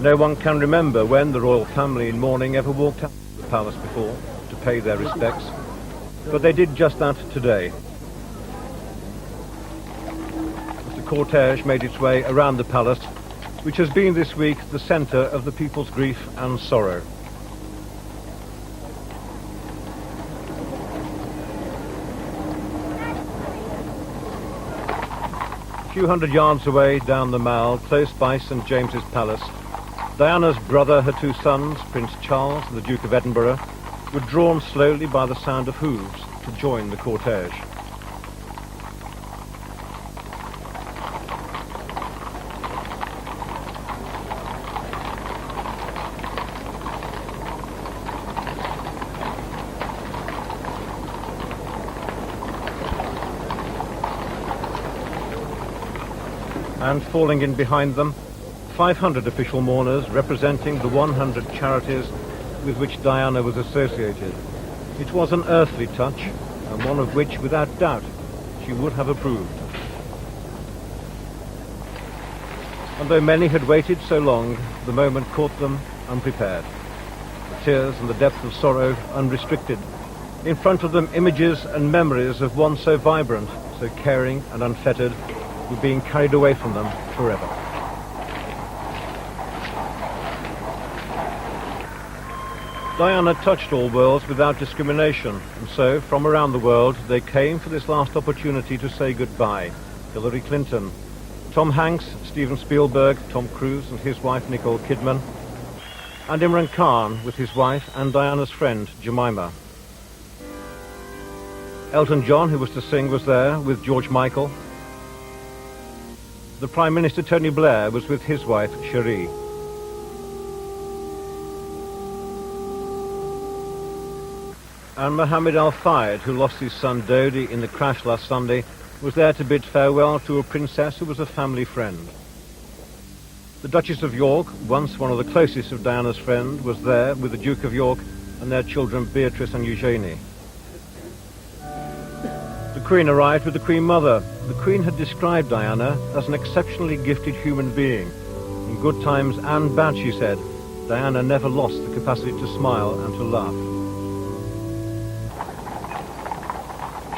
No one can remember when the royal family in mourning ever walked out of the palace before to pay their respects, but they did just that today. As the cortege made its way around the palace, which has been this week the centre of the people's grief and sorrow. A few hundred yards away down the Mall, close by St James's Palace, Diana's brother, her 2 sons, Prince Charles and the Duke of Edinburgh, were drawn slowly by the sound of hooves to join the cortege. And falling in behind them, 500 official mourners representing the 100 charities with which Diana was associated. It was an earthly touch, and one of which, without doubt, she would have approved. And though many had waited so long, the moment caught them unprepared. The tears and the depth of sorrow unrestricted. In front of them, images and memories of one so vibrant, so caring and unfettered, were being carried away from them forever. Diana touched all worlds without discrimination, and so, from around the world, they came for this last opportunity to say goodbye. Hillary Clinton, Tom Hanks, Steven Spielberg, Tom Cruise and his wife Nicole Kidman, and Imran Khan with his wife and Diana's friend Jemima. Elton John, who was to sing, was there with George Michael. The Prime Minister Tony Blair was with his wife Cherie. And Mohammed Al Fayed, who lost his son Dodi in the crash last Sunday, was there to bid farewell to a princess who was a family friend. The Duchess of York, once one of the closest of Diana's friends, was there with the Duke of York and their children Beatrice and Eugenie. The Queen arrived with the Queen Mother. The Queen had described Diana as an exceptionally gifted human being. In good times and bad, she said, Diana never lost the capacity to smile and to laugh.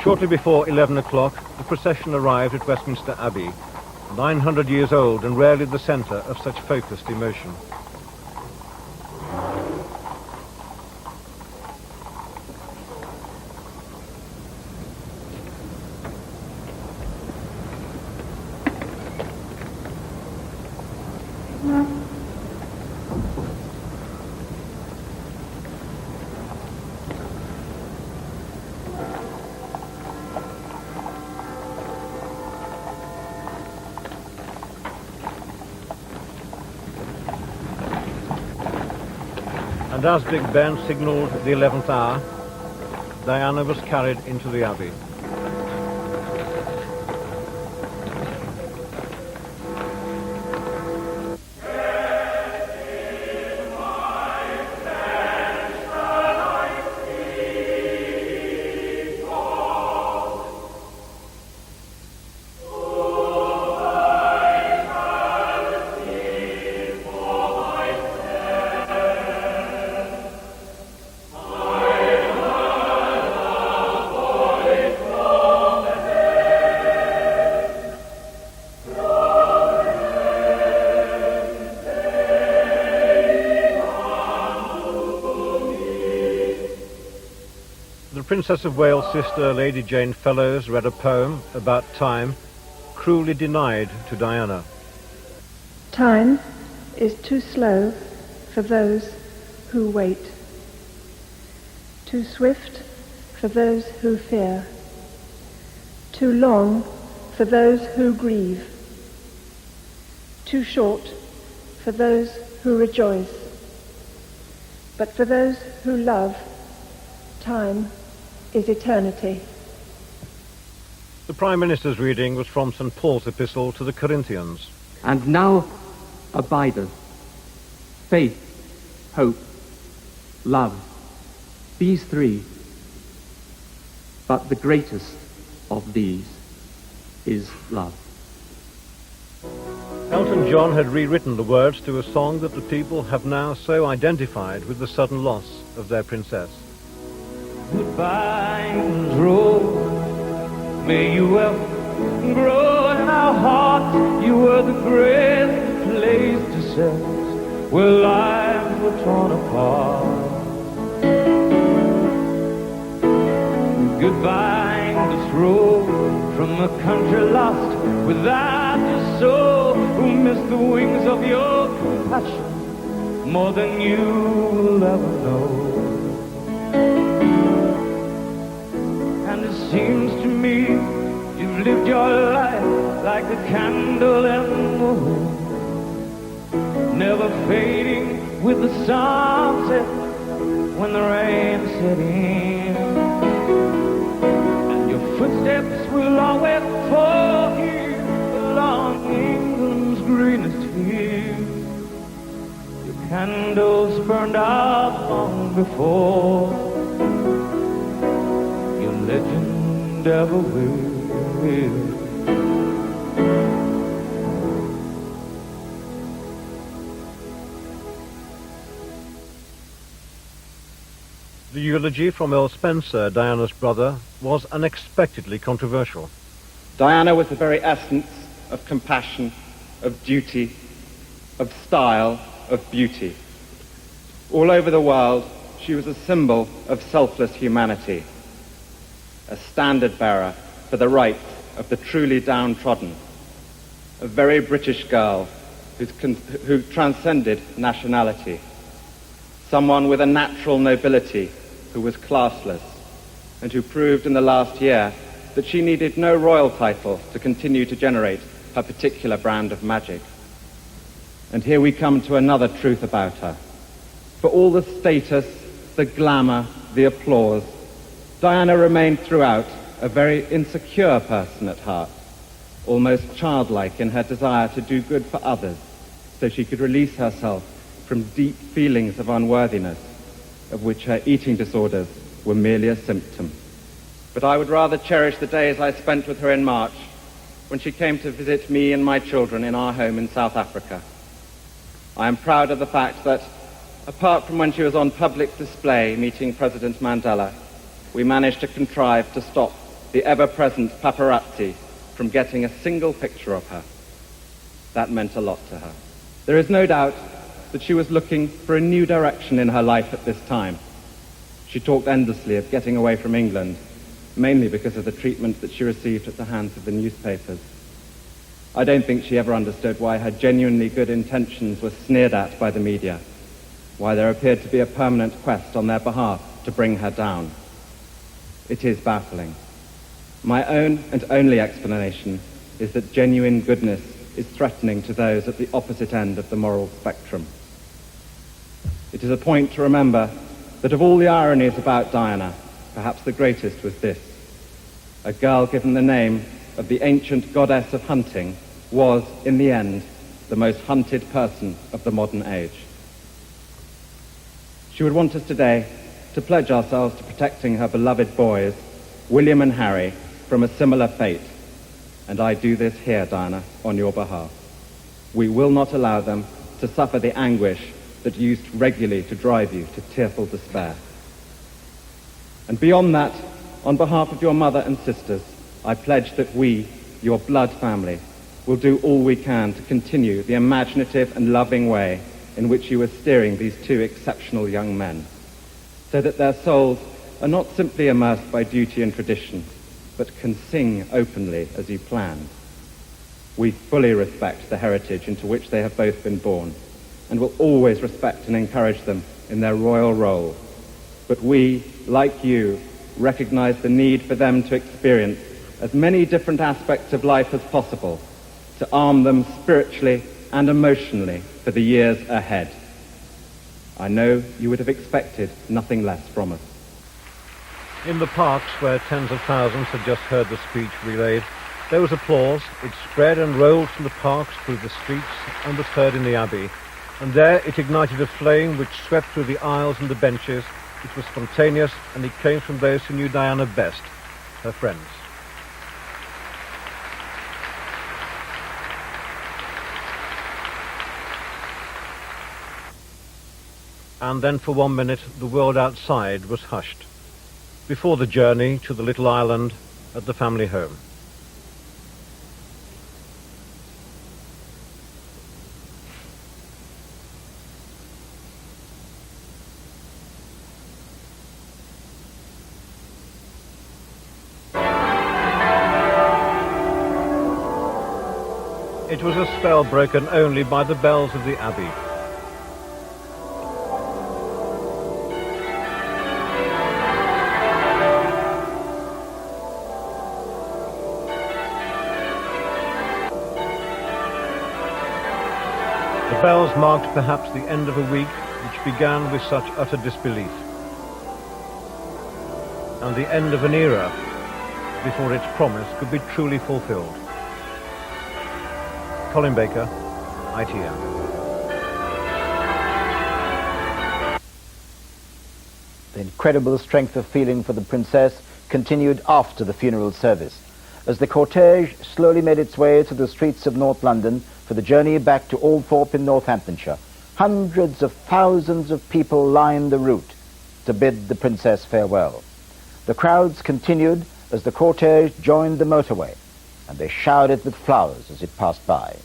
Shortly before 11 o'clock, the procession arrived at Westminster Abbey, 900 years old and rarely the centre of such focused emotion. And as Big Ben signalled the 11th hour, Diana was carried into the Abbey. The Princess of Wales' sister, Lady Jane Fellows, read a poem about time, cruelly denied to Diana. Time is too slow for those who wait, too swift for those who fear, too long for those who grieve, too short for those who rejoice. But for those who love, time is eternity. The Prime Minister's reading was from St. Paul's epistle to the Corinthians. And now abideth faith, hope, love, these three. But the greatest of these is love. Elton John had rewritten the words to a song that the people have now so identified with the sudden loss of their princess. Goodbye, England's road. May you ever grow in our hearts. You were the great place to set where lives were torn apart. Goodbye, English road, from a country lost without your soul, who missed the wings of your compassion more than you will ever know. And it seems to me you've lived your life like a candle in the wind, never fading with the sunset when the rain set in. And your footsteps will always fall here along England's greenest hills. Your candles burned out long before. Your legend ever will. The eulogy from Earl Spencer, Diana's brother, was unexpectedly controversial. Diana was the very essence of compassion, of duty, of style, of beauty. All over the world, she was a symbol of selfless humanity, a standard bearer for the rights of the truly downtrodden, a very British girl who transcended nationality, someone with a natural nobility who was classless, and who proved in the last year that she needed no royal title to continue to generate her particular brand of magic. And here we come to another truth about her. For all the status, the glamour, the applause, Diana remained throughout a very insecure person at heart, almost childlike in her desire to do good for others, so she could release herself from deep feelings of unworthiness, of which her eating disorders were merely a symptom. But I would rather cherish the days I spent with her in March, when she came to visit me and my children in our home in South Africa. I am proud of the fact that, apart from when she was on public display meeting President Mandela, we managed to contrive to stop the ever-present paparazzi from getting a single picture of her. That meant a lot to her. There is no doubt that she was looking for a new direction in her life at this time. She talked endlessly of getting away from England, mainly because of the treatment that she received at the hands of the newspapers. I don't think she ever understood why her genuinely good intentions were sneered at by the media, why there appeared to be a permanent quest on their behalf to bring her down. It is baffling. My own and only explanation is that genuine goodness is threatening to those at the opposite end of the moral spectrum. It is a point to remember that of all the ironies about Diana, perhaps the greatest was this: a girl given the name of the ancient goddess of hunting was, in the end, the most hunted person of the modern age. She would want us today to pledge ourselves to protecting her beloved boys, William and Harry, from a similar fate. And I do this here, Diana, on your behalf. We will not allow them to suffer the anguish that used regularly to drive you to tearful despair. And beyond that, on behalf of your mother and sisters, I pledge that we, your blood family, will do all we can to continue the imaginative and loving way in which you were steering these two exceptional young men, so that their souls are not simply immersed by duty and tradition, but can sing openly as you planned. We fully respect the heritage into which they have both been born, and will always respect and encourage them in their royal role. But we, like you, recognize the need for them to experience as many different aspects of life as possible, to arm them spiritually and emotionally for the years ahead. I know you would have expected nothing less from us. In the parks, where tens of thousands had just heard the speech relayed, there was applause. It spread and rolled from the parks through the streets and was heard in the Abbey. And there it ignited a flame which swept through the aisles and the benches. It was spontaneous, and it came from those who knew Diana best, her friends. And then for 1 minute the world outside was hushed, before the journey to the little island at the family home. It was a spell broken only by the bells of the Abbey. The bells marked perhaps the end of a week which began with such utter disbelief, and the end of an era before its promise could be truly fulfilled. Colin Baker, ITN. The incredible strength of feeling for the princess continued after the funeral service, as the cortege slowly made its way through the streets of North London for the journey back to Althorpe in Northamptonshire. Hundreds of thousands of people lined the route to bid the princess farewell. The crowds continued as the cortege joined the motorway, and they showered it with flowers as it passed by.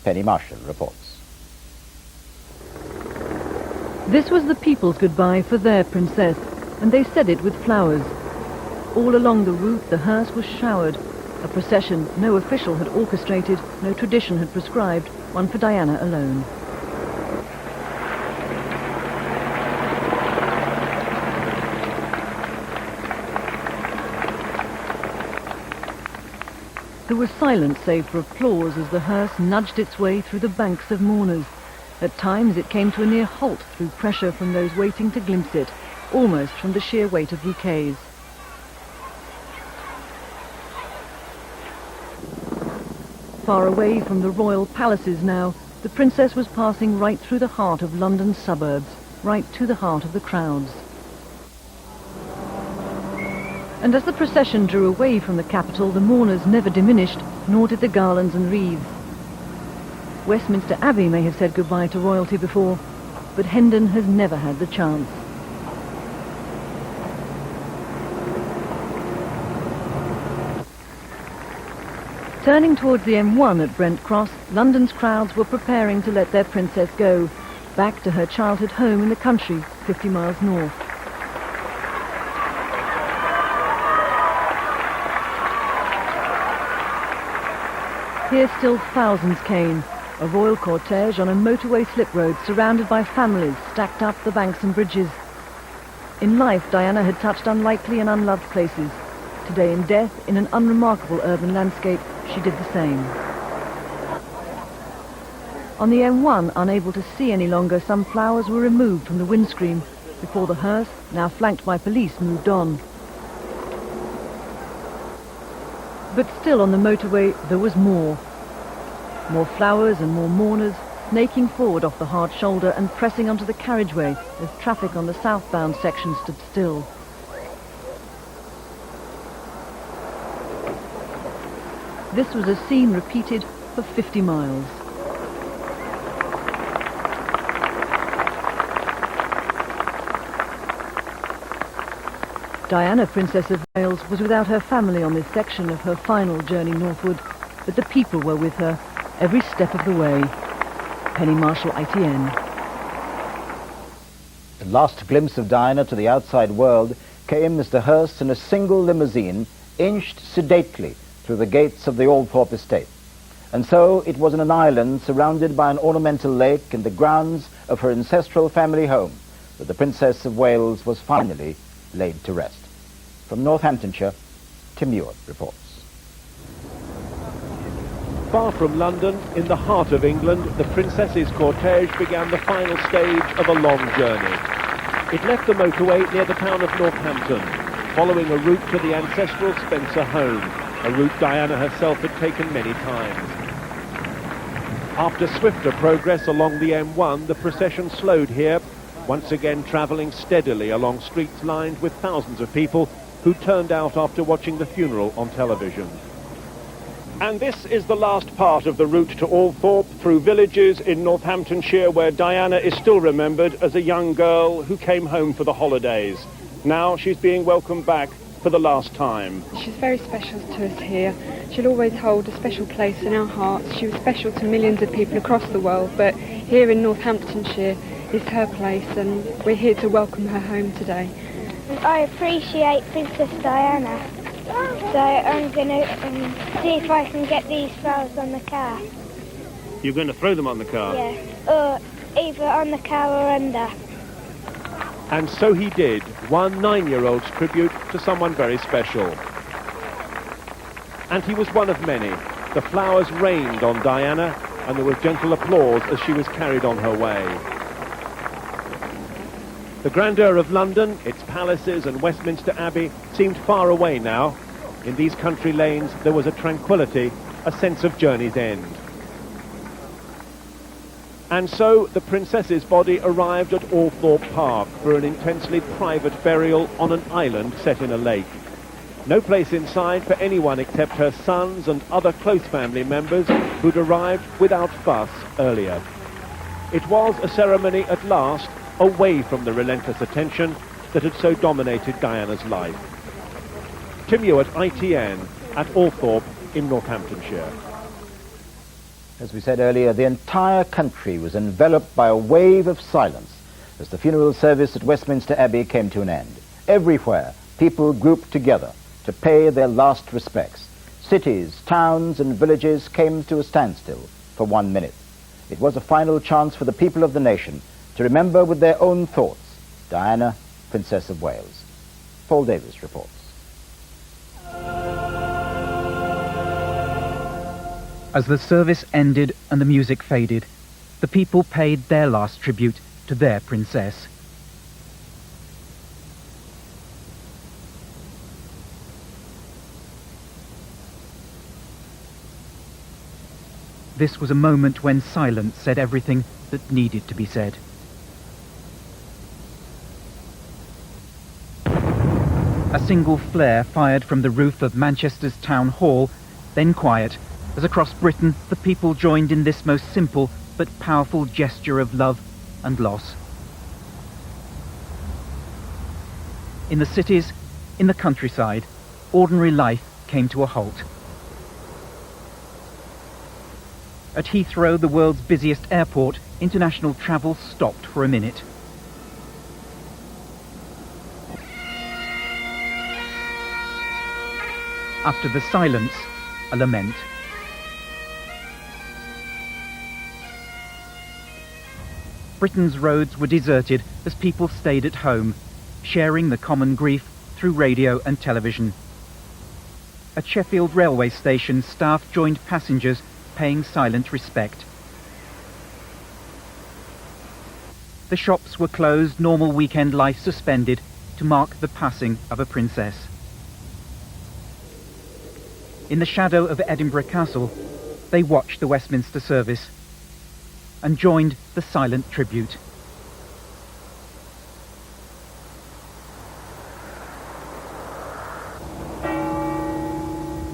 Penny Marshall reports. This was the people's goodbye for their princess, and they said it with flowers. All along the route the hearse was showered, a procession no official had orchestrated, no tradition had prescribed, one for Diana alone. There was silence save for applause as the hearse nudged its way through the banks of mourners. At times it came to a near halt through pressure from those waiting to glimpse it, almost from the sheer weight of bouquets. Far away from the royal palaces now, the princess was passing right through the heart of London's suburbs, right to the heart of the crowds. And as the procession drew away from the capital, the mourners never diminished, nor did the garlands and wreaths. Westminster Abbey may have said goodbye to royalty before, but Hendon has never had the chance. Turning towards the M1 at Brent Cross, London's crowds were preparing to let their princess go, back to her childhood home in the country, 50 miles north. Here still thousands came, a royal cortege on a motorway slip road surrounded by families stacked up the banks and bridges. In life, Diana had touched unlikely and unloved places. Today in death, in an unremarkable urban landscape, she did the same. On the M1, unable to see any longer, some flowers were removed from the windscreen before the hearse, now flanked by police, moved on. But still on the motorway there was more. More flowers and more mourners, snaking forward off the hard shoulder and pressing onto the carriageway as traffic on the southbound section stood still. This was a scene repeated for 50 miles. Diana, Princess of Wales, was without her family on this section of her final journey northward, but the people were with her every step of the way. Penny Marshall, ITN. The last glimpse of Diana to the outside world came as the hearse in a single limousine inched sedately through the gates of the Althorpe estate. And so it was on an island surrounded by an ornamental lake in the grounds of her ancestral family home that the Princess of Wales was finally laid to rest. From Northamptonshire, Tim Ewart reports. Far from London, in the heart of England, the princess's cortege began the final stage of a long journey. It left the motorway near the town of Northampton, following a route to the ancestral Spencer home, a route Diana herself had taken many times. After swifter progress along the M1, the procession slowed here, once again travelling steadily along streets lined with thousands of people who turned out after watching the funeral on television. And this is the last part of the route to Althorpe, through villages in Northamptonshire where Diana is still remembered as a young girl who came home for the holidays. Now she's being welcomed back for the last time. She's very special to us here. She'll always hold a special place in our hearts. She was special to millions of people across the world, but here in Northamptonshire is her place, and we're here to welcome her home today. I appreciate Princess Diana, so I'm going to see if I can get these flowers on the car. You're going to throw them on the car? Yeah, or either on the car or under. And so he did, one 9-year-old's tribute to someone very special. And he was one of many. The flowers rained on Diana, and there was gentle applause as she was carried on her way. The grandeur of London, its palaces and Westminster Abbey, seemed far away now. In these country lanes there was a tranquility, a sense of journey's end. And so the princess's body arrived at Althorpe Park for an intensely private burial on an island set in a lake. No place inside for anyone except her sons and other close family members who'd arrived without fuss earlier. It was a ceremony at last away from the relentless attention that had so dominated Diana's life. Tim Ewart, ITN, at Althorpe in Northamptonshire. As we said earlier, the entire country was enveloped by a wave of silence as the funeral service at Westminster Abbey came to an end. Everywhere, people grouped together to pay their last respects. Cities, towns, and villages came to a standstill for 1 minute. It was a final chance for the people of the nation to remember with their own thoughts Diana, Princess of Wales. Paul Davis reports. As the service ended and the music faded, the people paid their last tribute to their princess. This was a moment when silence said everything that needed to be said. A single flare fired from the roof of Manchester's town hall, then quiet, as across Britain the people joined in this most simple but powerful gesture of love and loss. In the cities, in the countryside, ordinary life came to a halt. At Heathrow, the world's busiest airport, international travel stopped for a minute. After the silence, a lament. Britain's roads were deserted as people stayed at home, sharing the common grief through radio and television. At Sheffield railway station, staff joined passengers paying silent respect. The shops were closed, normal weekend life suspended to mark the passing of a princess. In the shadow of Edinburgh Castle, they watched the Westminster service and joined the silent tribute.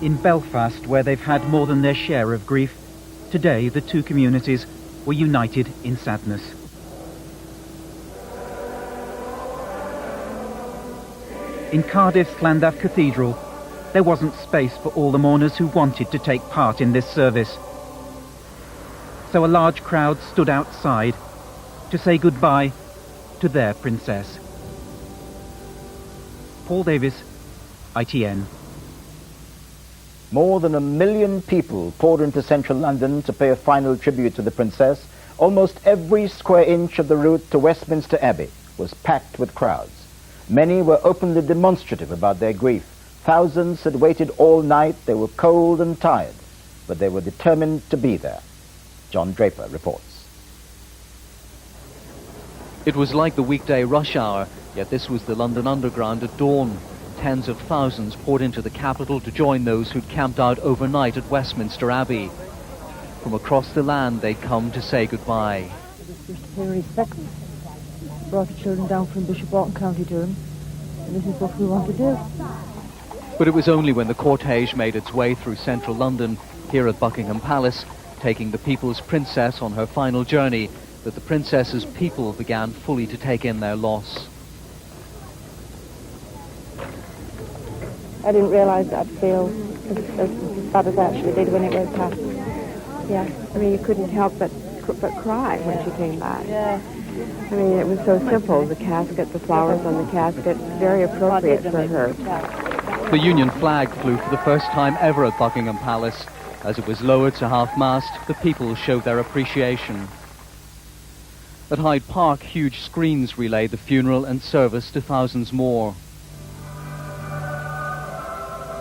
In Belfast, where they've had more than their share of grief, today the two communities were united in sadness. In Cardiff's Llandaff Cathedral, there wasn't space for all the mourners who wanted to take part in this service. So a large crowd stood outside to say goodbye to their princess. Paul Davis, ITN. More than 1 million people poured into central London to pay a final tribute to the princess. Almost every square inch of the route to Westminster Abbey was packed with crowds. Many were openly demonstrative about their grief. Thousands had waited all night. They were cold and tired, but they were determined to be there. John Draper reports. It was like the weekday rush hour, yet this was the London Underground at dawn. Tens of thousands poured into the capital to join those who'd camped out overnight at Westminster Abbey. From across the land, they'd come to say goodbye. Just to pay respect. Brought the children down from Bishop Auckland, County Durham, and this is what we want to do. But it was only when the cortege made its way through central London, here at Buckingham Palace, taking the people's princess on her final journey, that the princess's people began fully to take in their loss. I didn't realise that I'd feel as bad as I actually did when it went past. Yeah, I mean, you couldn't help but cry when she came back. Yeah. I mean, it was so simple, the casket, the flowers on the casket, very appropriate for her. The Union flag flew for the first time ever at Buckingham Palace. As it was lowered to half-mast, the people showed their appreciation. At Hyde Park, huge screens relayed the funeral and service to thousands more.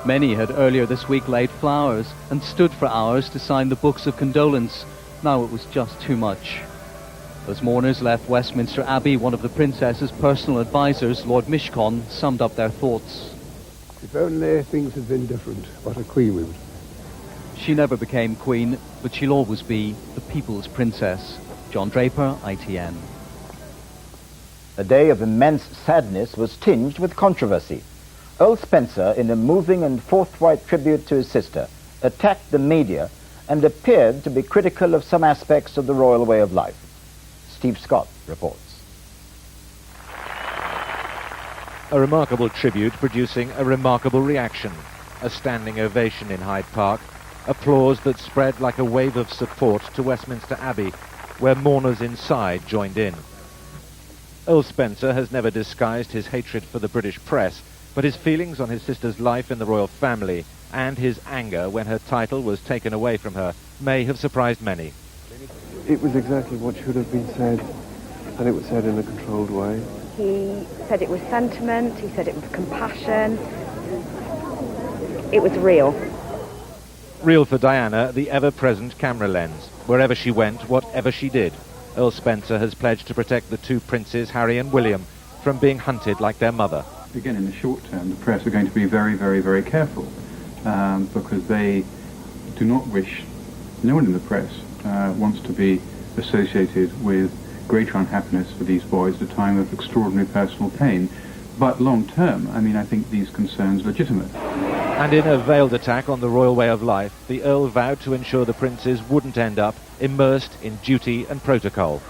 Many had earlier this week laid flowers and stood for hours to sign the books of condolence. Now it was just too much. As mourners left Westminster Abbey, one of the princess's personal advisors, Lord Mishcon, summed up their thoughts. If only things had been different, what a queen we would. She never became queen, but she'll always be the people's princess. John Draper, ITN. A day of immense sadness was tinged with controversy. Earl Spencer, in a moving and forthright tribute to his sister, attacked the media and appeared to be critical of some aspects of the royal way of life. Steve Scott reports. A remarkable tribute producing a remarkable reaction. A standing ovation in Hyde Park, applause that spread like a wave of support to Westminster Abbey, where mourners inside joined in. Earl Spencer has never disguised his hatred for the British press, but his feelings on his sister's life in the royal family and his anger when her title was taken away from her may have surprised many. It was exactly what should have been said, and it was said in a controlled way. He said it was sentiment, he said it was compassion. It was real. Real for Diana, the ever-present camera lens. Wherever she went, whatever she did, Earl Spencer has pledged to protect the two princes, Harry and William, from being hunted like their mother. Again, in the short term, the press are going to be very, very, very careful because they do not wish, no one in the press wants to be associated with greater unhappiness for these boys at a time of extraordinary personal pain. But long term, I mean, I think these concerns are legitimate. And in a veiled attack on the royal way of life, the Earl vowed to ensure the princes wouldn't end up immersed in duty and protocol.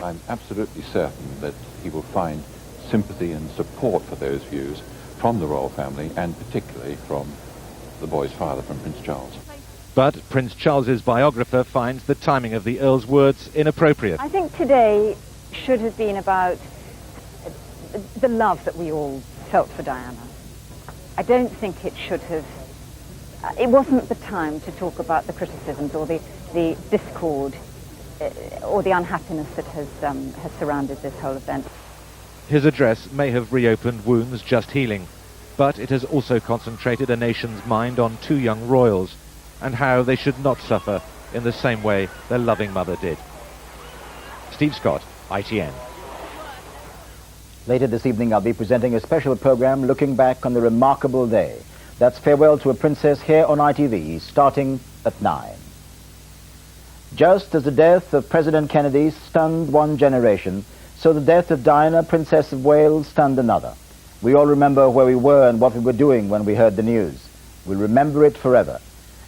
I'm absolutely certain that he will find sympathy and support for those views from the royal family, and particularly from the boy's father, from Prince Charles. But Prince Charles's biographer finds the timing of the Earl's words inappropriate. I think today should have been about the love that we all felt for Diana. I don't think it should have... it wasn't the time to talk about the criticisms or the discord or the unhappiness that has surrounded this whole event. His address may have reopened wounds just healing, but it has also concentrated a nation's mind on two young royals and how they should not suffer in the same way their loving mother did. Steve Scott, ITN. Later this evening, I'll be presenting a special program looking back on the remarkable day. That's Farewell to a Princess here on ITV, starting at 9. Just as the death of President Kennedy stunned one generation, so the death of Diana, Princess of Wales, stunned another. We all remember where we were and what we were doing when we heard the news. We'll remember it forever.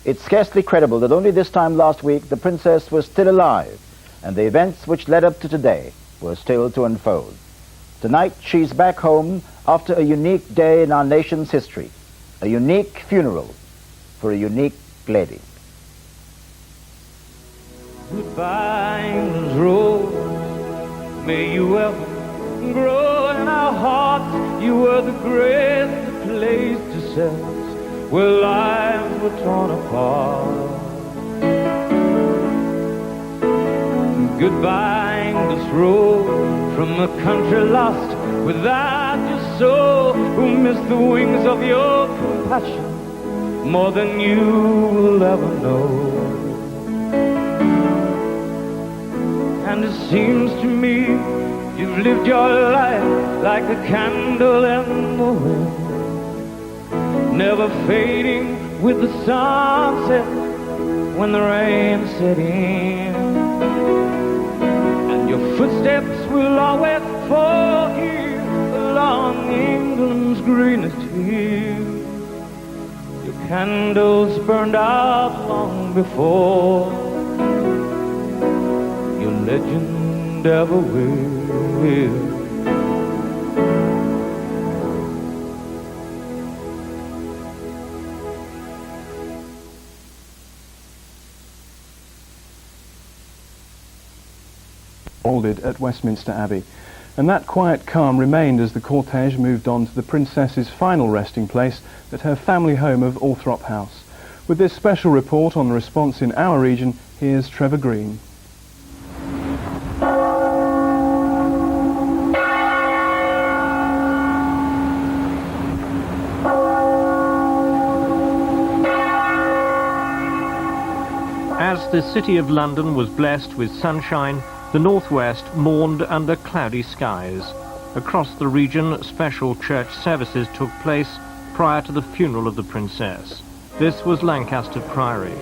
It's scarcely credible that only this time last week the princess was still alive, and the events which led up to today were still to unfold. Tonight she's back home after a unique day in our nation's history, a unique funeral for a unique lady. Goodbye, England's rose, may you ever grow in our hearts. You were the greatest place to set where lives were torn apart. Goodbye, English road, from a country lost without your soul, who missed the wings of your compassion more than you will ever know. And it seems to me you've lived your life like a candle in the wind, never fading with the sunset when the rain set in. And your footsteps will always fall here along England's greenest hill. Your candles burned out long before your legend ever will. Folded at Westminster Abbey, and that quiet calm remained as the cortege moved on to the princess's final resting place at her family home of Althorp House. With this special report on the response in our region, here's Trevor Green. As the City of London was blessed with sunshine, the northwest mourned under cloudy skies. Across the region, special church services took place prior to the funeral of the princess. This was Lancaster Priory.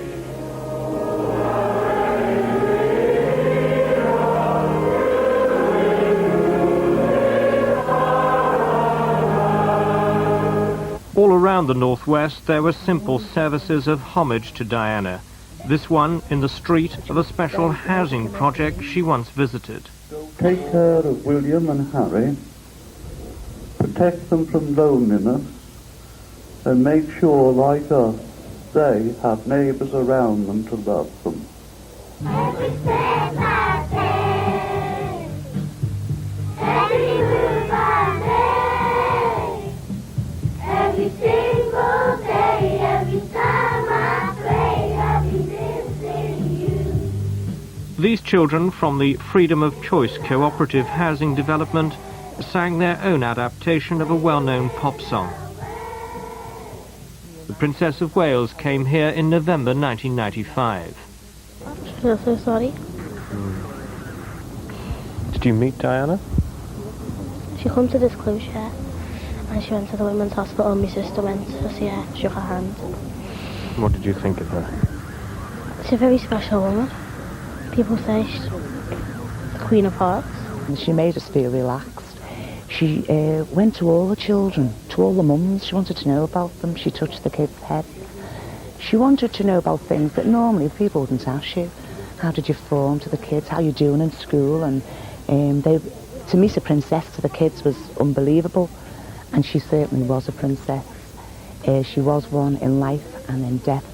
around the northwest there were simple services of homage to Diana. This one in the street of a special housing project she once visited. Take care of William and Harry, protect them from loneliness, and make sure, like us, they have neighbours around them to love them. Every step I take, every move I make, every single day, every time I pray, I'll be missing you. These children from the Freedom of Choice cooperative housing development sang their own adaptation of a well-known pop song. The Princess of Wales came here in November 1995. I feel so sorry. Did you meet Diana? She come to this cruise ship and she went to the women's hospital and my sister went to see her, shook her hand. What did you think of her? She's a very special woman. People say she's the Queen of Hearts. She made us feel relaxed. She went to all the children, to all the mums. She wanted to know about them. She touched the kids' heads. She wanted to know about things that normally people wouldn't ask you. How did you form to the kids? How you doing in school? And to meet a princess to the kids was unbelievable. And she certainly was a princess. She was one in life and in death,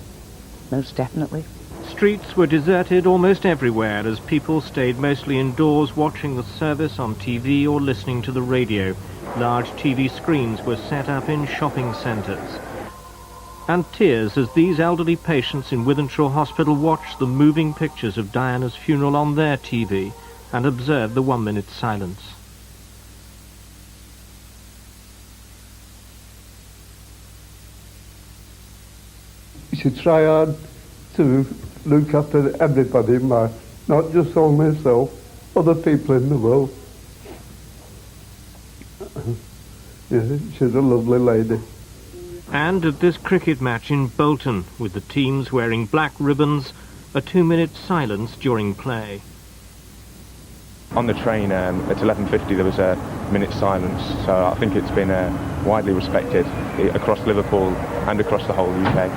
most definitely. Streets were deserted almost everywhere as people stayed mostly indoors watching the service on TV or listening to the radio. Large TV screens were set up in shopping centres. And tears as these elderly patients in Wythenshawe Hospital watched the moving pictures of Diana's funeral on their TV and observed the 1-minute silence. You should try hard to look after everybody, not just only myself, other people in the world. Yeah, she's a lovely lady. And at this cricket match in Bolton, with the teams wearing black ribbons, a 2-minute silence during play. On the train at 11:50 there was a minute silence, so I think it's been widely respected across Liverpool and across the whole UK.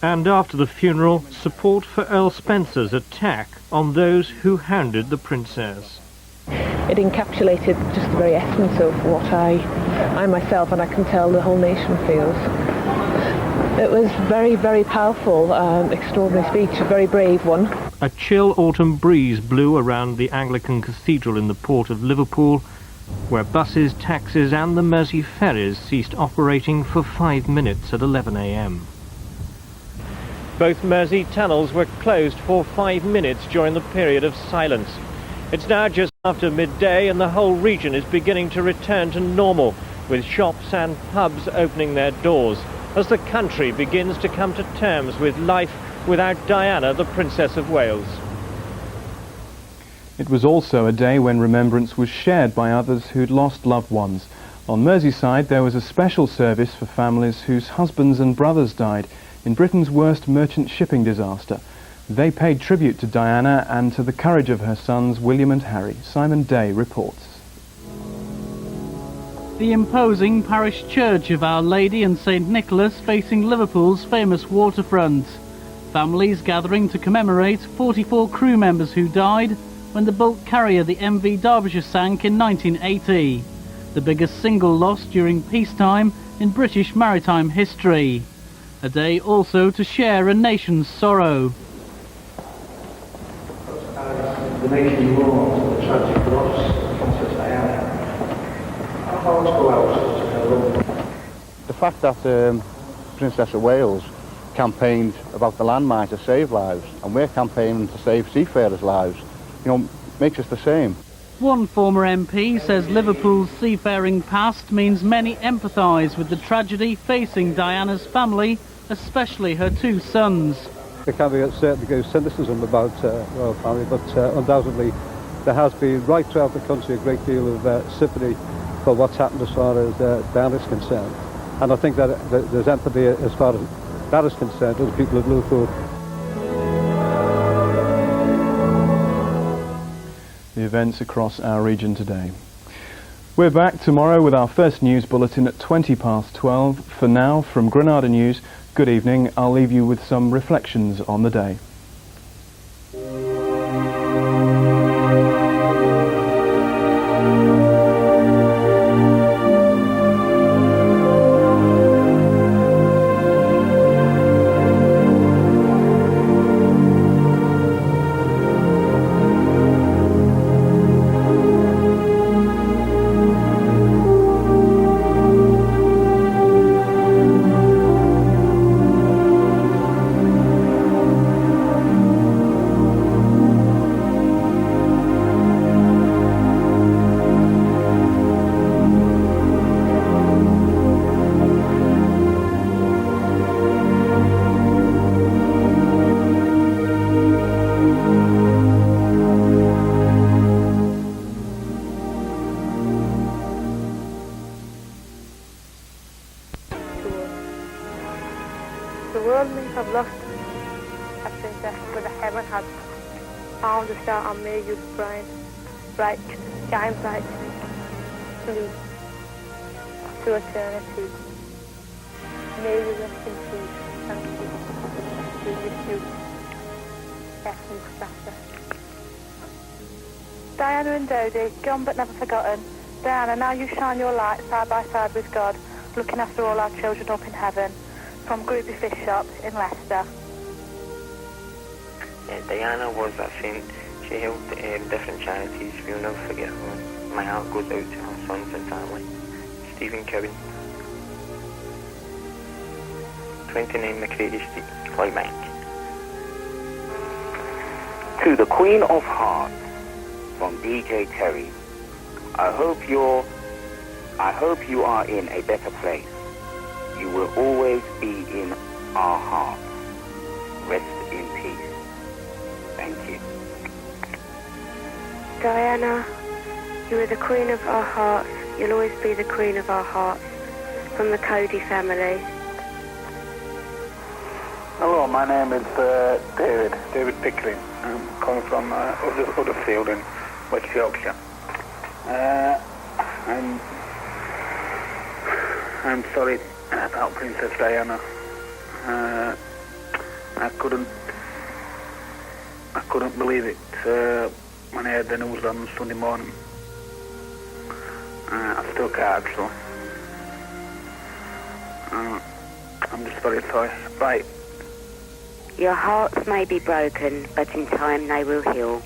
And after the funeral, support for Earl Spencer's attack on those who hounded the princess. It encapsulated just the very essence of what I myself, and I can tell the whole nation feels. It was very, very powerful, extraordinary speech, a very brave one. A chill autumn breeze blew around the Anglican Cathedral in the port of Liverpool, where buses, taxis and the Mersey ferries ceased operating for 5 minutes at 11 a.m. Both Mersey tunnels were closed for 5 minutes during the period of silence. It's now just after midday and the whole region is beginning to return to normal, with shops and pubs opening their doors, as the country begins to come to terms with life without Diana, the Princess of Wales. It was also a day when remembrance was shared by others who'd lost loved ones. On Merseyside there was a special service for families whose husbands and brothers died in Britain's worst merchant shipping disaster. They paid tribute to Diana and to the courage of her sons William and Harry. Simon Day reports. The imposing parish church of Our Lady and St Nicholas facing Liverpool's famous waterfront. Families gathering to commemorate 44 crew members who died when the bulk carrier the MV Derbyshire sank in 1980. The biggest single loss during peacetime in British maritime history. A day also to share a nation's sorrow. The nation mourns the tragic loss of Princess Diana. Our hearts go out to her love. The fact that Princess of Wales campaigned about the landmine to save lives, and we're campaigning to save seafarers' lives, makes us the same. One former MP says Liverpool's seafaring past means many empathise with the tragedy facing Diana's family, especially her 2 sons. There can be a certain degree of cynicism about royal family, but undoubtedly there has been right throughout the country a great deal of sympathy for what's happened as far as Diana is concerned. And I think that there's empathy as far as that is concerned with the people of Liverpool. The events across our region today. We're back tomorrow with our first news bulletin at 12:20. For now, from Granada News, good evening. I'll leave you with some reflections on the day. The world may have lost a princess, but the heaven has found a star and made you bright, shine bright, lead to eternity. May you rest in peace. Thank you. Be with you. Yes, Mustafa. Diana and Dodie, gone but never forgotten. Diana, now you shine your light side by side with God, looking after all our children up in heaven. From Groupie Fish Shop in Leicester. Diana was a saint. She helped different charities. We'll never forget her. My heart goes out to her sons and family. Stephen Cowan. 29 McCready Street, Clydebank. To the Queen of Hearts, from DJ Terry. I hope you are in a better place. You will always be in our hearts. Rest in peace. Thank you. Diana, you are the queen of our hearts. You'll always be the queen of our hearts. From the Cody family. Hello, my name is David Pickering. I'm calling from Huddersfield in West Yorkshire. I'm sorry about Princess Diana. I couldn't believe it when I heard the news on Sunday morning. I still can't, so I'm just very sorry. Bye. Your hearts may be broken, but in time they will heal.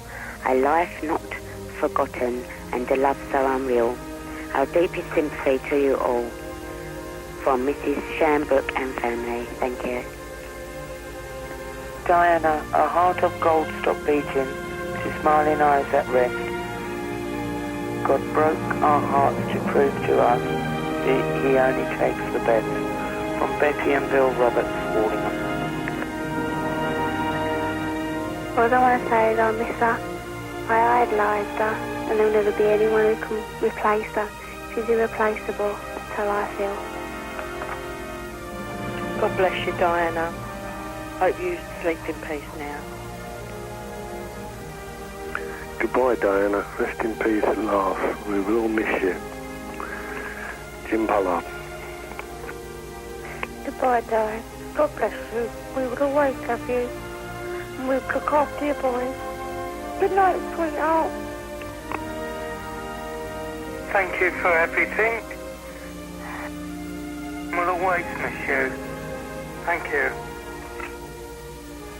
A life not forgotten and a love so unreal. Our deepest sympathy to you all. From Mrs. Shambrook and family. Thank you. Diana, a heart of gold stopped beating, to smiling eyes at rest. God broke our hearts to prove to us that he only takes the best. From Betty and Bill Roberts, Wallingham. Although I say that I miss her, I idolised her, and there'll never be anyone who can replace her. She's irreplaceable, that's how I feel. God bless you, Diana. Hope you sleep in peace now. Goodbye, Diana. Rest in peace at last. We will miss you. Jim Pollard. Goodbye, Diana. God bless you. We will always love you. And we'll look after you, boys. Good night, sweetheart. Thank you for everything. We'll always miss you. Thank you.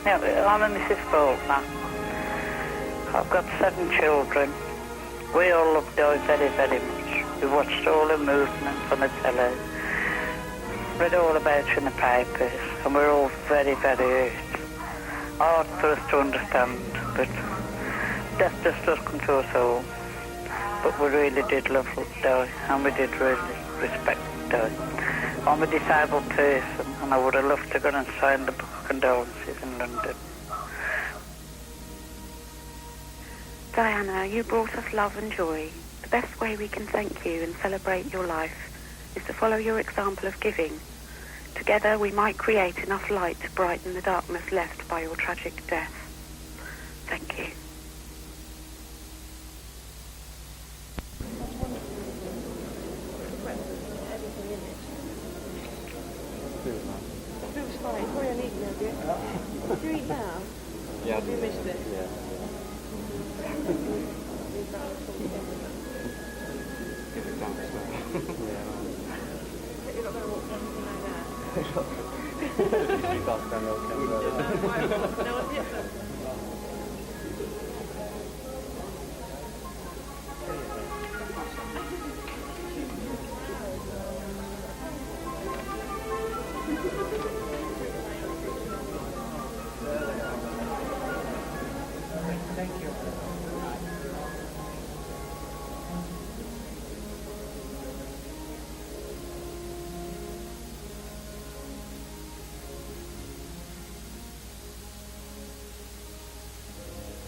Yeah, I'm a Mrs. Faulkner. I've got 7 children. We all love Di very, very much. We watched all her movements on the telly, read all about her in the papers, and we're all very, very hurt. Hard for us to understand, but death just does come to us all. But we really did love Di, and we did really respect Di. I'm a disabled person, and I would have loved to go and sign the book of condolences in London. Diana, you brought us love and joy. The best way we can thank you and celebrate your life is to follow your example of giving. Together we might create enough light to brighten the darkness left by your tragic death. Thank you. don't eat now, do you? Do you eat now? Yeah. Have you missed it? Yeah. Give it down to You're not going to walk down something like that? We can't stand No, I didn't.